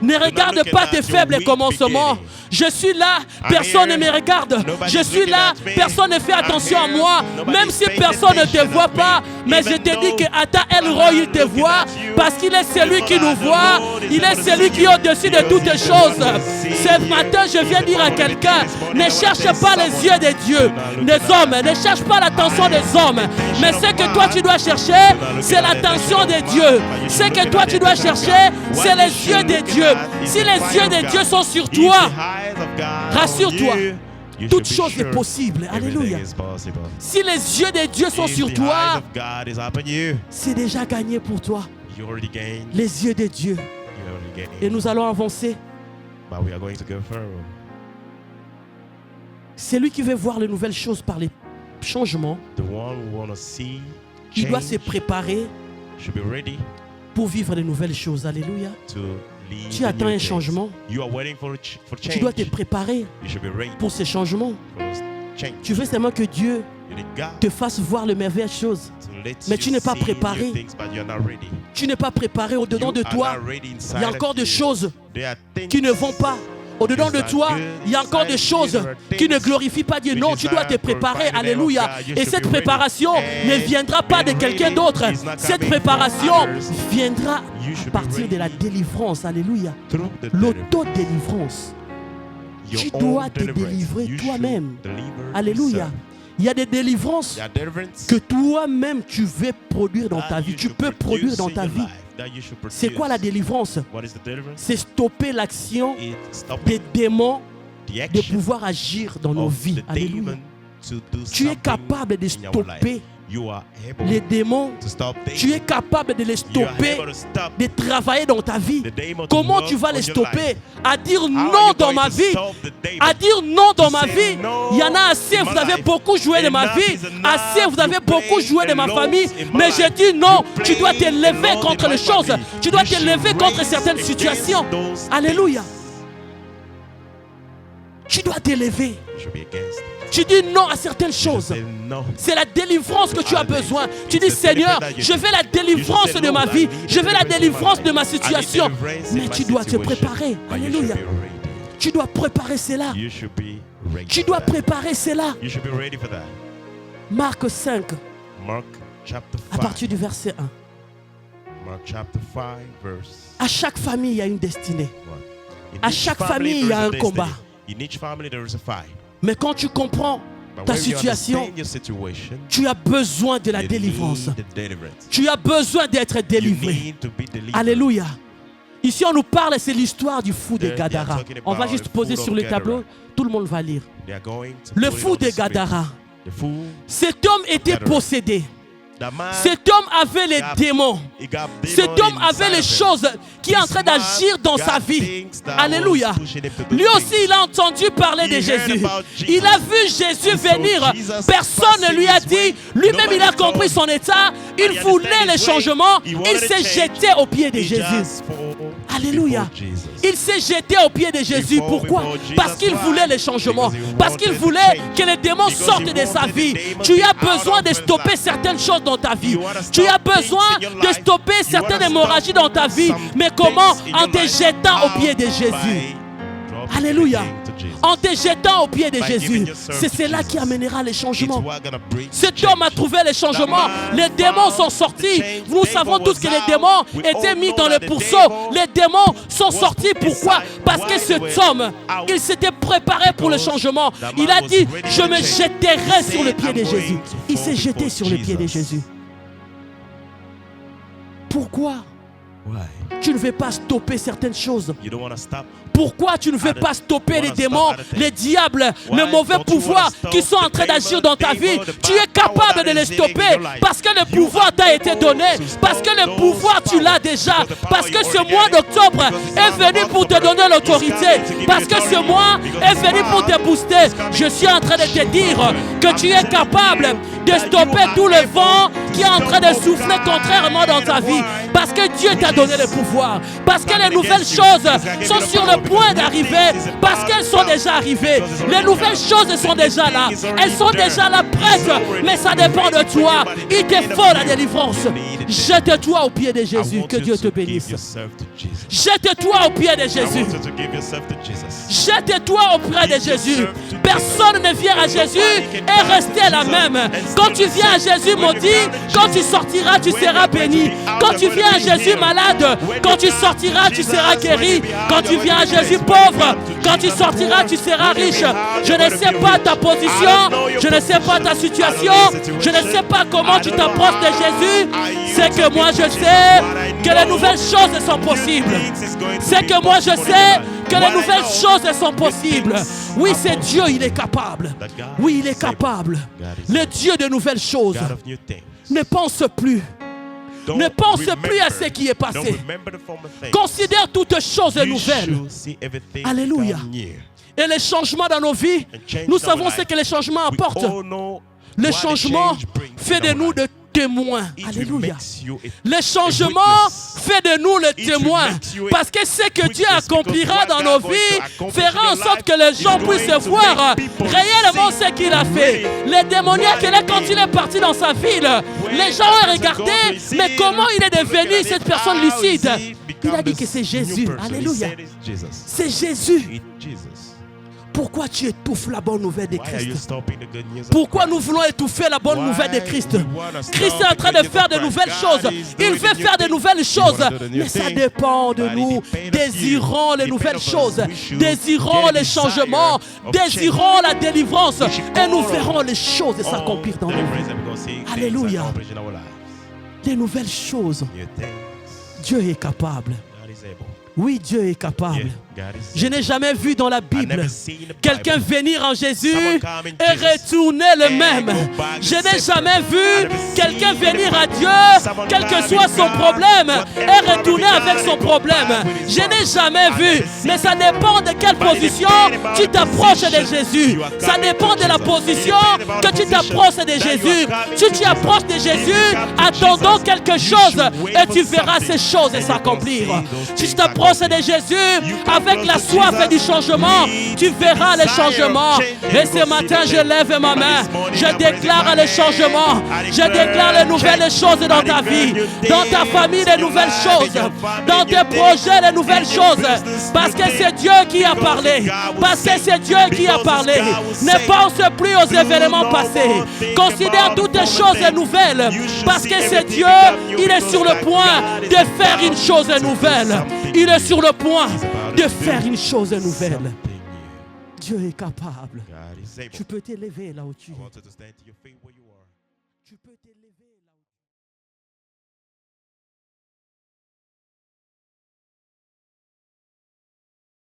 [SPEAKER 1] Ne regarde pas tes faibles commencements. Je suis là, personne ne me regarde. Je suis là, personne ne fait attention à moi. Même si personne ne te voit pas. Mais je te dis qu'Ata El Roi, il te voit. Parce qu'il est celui qui nous voit. Il est celui qui est au-dessus de toutes choses. Ce matin, je viens dire à quelqu'un, ne cherche pas les yeux des dieux, des hommes. Ne cherche pas l'attention des hommes. Mais ce que toi tu dois chercher, c'est l'attention des dieux. Ce que toi tu dois chercher, c'est les yeux des dieux. Si les yeux des dieux sont sur toi, rassure-toi, toute chose est possible. Alléluia. Si les yeux des dieux sont sur toi, c'est déjà gagné pour toi. Les yeux des dieux. Et nous allons avancer. Celui qui veut voir les nouvelles choses par les changements, il doit se préparer pour vivre les nouvelles choses. Alléluia. Tu attends un changement. Tu dois te préparer pour ces changements. Tu veux seulement que Dieu te fasse voir les merveilleuses choses. Mais tu n'es pas préparé. Tu n'es pas préparé. Au-dedans de toi, il y a encore des choses qui ne vont pas. Au-dedans de toi, il y a encore des choses qui ne glorifient pas Dieu. Non, tu dois te préparer. Alléluia. Et cette préparation ne viendra pas de quelqu'un d'autre. Cette préparation viendra à partir de la délivrance. Alléluia. L'auto-délivrance. Tu dois te délivrer toi-même. Alléluia. Il y a des délivrances que toi-même tu veux produire dans ta vie. Tu peux produire dans ta vie. C'est quoi la délivrance? C'est stopper l'action des démons de pouvoir agir dans nos vies. Alléluia. Tu es capable de stopper les démons. Tu es capable de les stopper, de travailler dans ta vie. Comment tu vas les stopper? À dire non dans ma vie. À dire non dans ma vie. Il y en a assez, vous avez beaucoup joué de ma vie. Assez, vous avez beaucoup joué de ma famille. Mais je dis non, tu dois te lever contre les choses. Tu dois te lever contre certaines situations. Alléluia. Tu dois te lever. Tu dis non à certaines choses. C'est la délivrance que tu as besoin. Tu dis Seigneur, je veux la délivrance de ma vie. Je veux la délivrance de ma situation. Mais tu dois te préparer. Alléluia. Tu dois préparer cela. Tu dois préparer cela. Marc 5. À partir du verset 1. À chaque famille, il y a une destinée. À chaque famille, il y a un combat. Mais quand tu comprends ta situation, tu as besoin de la délivrance. Tu as besoin d'être délivré. Alléluia. Ici, on nous parle, c'est l'histoire du fou de Gadara. On va juste poser sur le tableau, tout le monde va lire. Le fou de Gadara. Cet homme était possédé. Cet homme avait les démons. Cet homme avait les choses qui sont en train d'agir dans sa vie. Alléluia. Lui aussi, il a entendu parler de Jésus. Il a vu Jésus venir. Personne ne lui a dit. Lui-même, il a compris son état. Il voulait les changements. Il s'est jeté aux pieds de Jésus. Alléluia. Il s'est jeté aux pieds de Jésus. Pourquoi? Parce qu'il voulait les changements. Parce qu'il voulait que les démons sortent de sa vie. Tu as besoin de stopper certaines choses dans ta vie. Tu as besoin de stopper certaines hémorragies dans ta vie. Mais comment? En te jetant aux pieds de Jésus. Alléluia. En te jetant aux pieds de Jésus. C'est cela qui amènera les changements. Cet homme a trouvé les changements. Les démons sont sortis. Nous savons tous que les démons étaient mis dans le pourceau. Les démons sont sortis. Pourquoi? Parce que cet homme, il s'était préparé pour le changement. Il a dit, je me jetterai sur le pied de Jésus. Il s'est jeté sur le pied de Jésus. Pourquoi? Tu ne veux pas stopper certaines choses. Pourquoi tu ne veux pas stopper les démons, les diables, le mauvais pouvoir qui sont en train d'agir dans ta vie? Tu es capable de les stopper parce que le pouvoir t'a été donné. Parce que le pouvoir, tu l'as déjà. Parce que ce mois d'octobre est venu pour te donner l'autorité. Parce que ce mois est venu pour te booster. Je suis en train de te dire que tu es capable de stopper tout le vent qui est en train de souffler contrairement dans ta vie. Parce que Dieu t'a donné le pouvoir. Parce que les nouvelles choses sont sur le point d'arriver parce qu'elles sont déjà arrivées. Les nouvelles choses sont déjà là. Elles sont déjà là prêtes, mais ça dépend de toi. Il te faut la délivrance. Jette-toi au pied de Jésus. Que Dieu te bénisse. Jette-toi au pied de Jésus. Jette-toi auprès de Jésus. Personne ne vient à Jésus et rester la même. Quand tu viens à Jésus maudit, quand tu sortiras, tu seras béni. Quand tu viens à Jésus malade, quand tu sortiras, tu seras guéri. Quand tu viens à Jésus pauvre, quand tu sortiras, tu seras riche. Je ne sais pas ta position, je ne sais pas ta situation, je ne sais pas comment tu t'approches de Jésus. C'est que moi je sais que les nouvelles choses sont possibles. C'est que moi je sais que les nouvelles choses sont possibles. Oui, c'est Dieu, il est capable. Oui, il est capable. Le Dieu de nouvelles choses. Ne pense plus. Ne pense plus à ce qui est passé. Considère toutes choses nouvelles. Alléluia. Et les changements dans nos vies, nous savons ce que les changements apportent. Le changement fait de nous de témoins. Alléluia. Le changement fait de nous le témoin. Parce que ce que Dieu accomplira dans nos vies fera en sorte que les gens puissent voir réellement ce qu'il a fait. Les démoniaques, là, quand il est parti dans sa ville, les gens ont regardé, mais comment il est devenu cette personne lucide? Il a dit que c'est Jésus. Alléluia. C'est Jésus. Pourquoi tu étouffes la bonne nouvelle de Christ? Pourquoi nous voulons étouffer la bonne nouvelle de Christ? Christ est en train de faire de nouvelles choses. Il veut faire de nouvelles choses. Mais ça dépend de nous. Désirons les nouvelles choses. Désirons les changements. Désirons la délivrance. Et nous verrons les choses s'accomplir dans nos vies. Alléluia. Des nouvelles choses. Dieu est capable. Oui, Dieu est capable. Je n'ai jamais vu dans la Bible quelqu'un venir en Jésus et retourner le même. Je n'ai jamais vu quelqu'un venir à Dieu, quel que soit son problème, et retourner avec son problème. Je n'ai jamais vu. Mais ça dépend de quelle position tu t'approches de Jésus. Ça dépend de la position que tu t'approches de Jésus. Si tu approches de Jésus, attendons quelque chose et tu verras ces choses s'accomplir. Si tu t'approches de Jésus avec la soif du changement, tu verras les changements. Et ce matin, je lève ma main. Je déclare les changements. Je déclare les nouvelles choses dans ta vie, dans ta famille, les nouvelles choses, dans tes projets, les nouvelles choses. Parce que c'est Dieu qui a parlé. Parce que c'est Dieu qui a parlé. Ne pense plus aux événements passés. Considère toutes les choses nouvelles. Parce que c'est Dieu, il est sur le point de faire une chose nouvelle. Il est sur le point de faire une chose nouvelle. Dieu est capable. Tu peux t'élever là où tu es. Tu peux t'élever.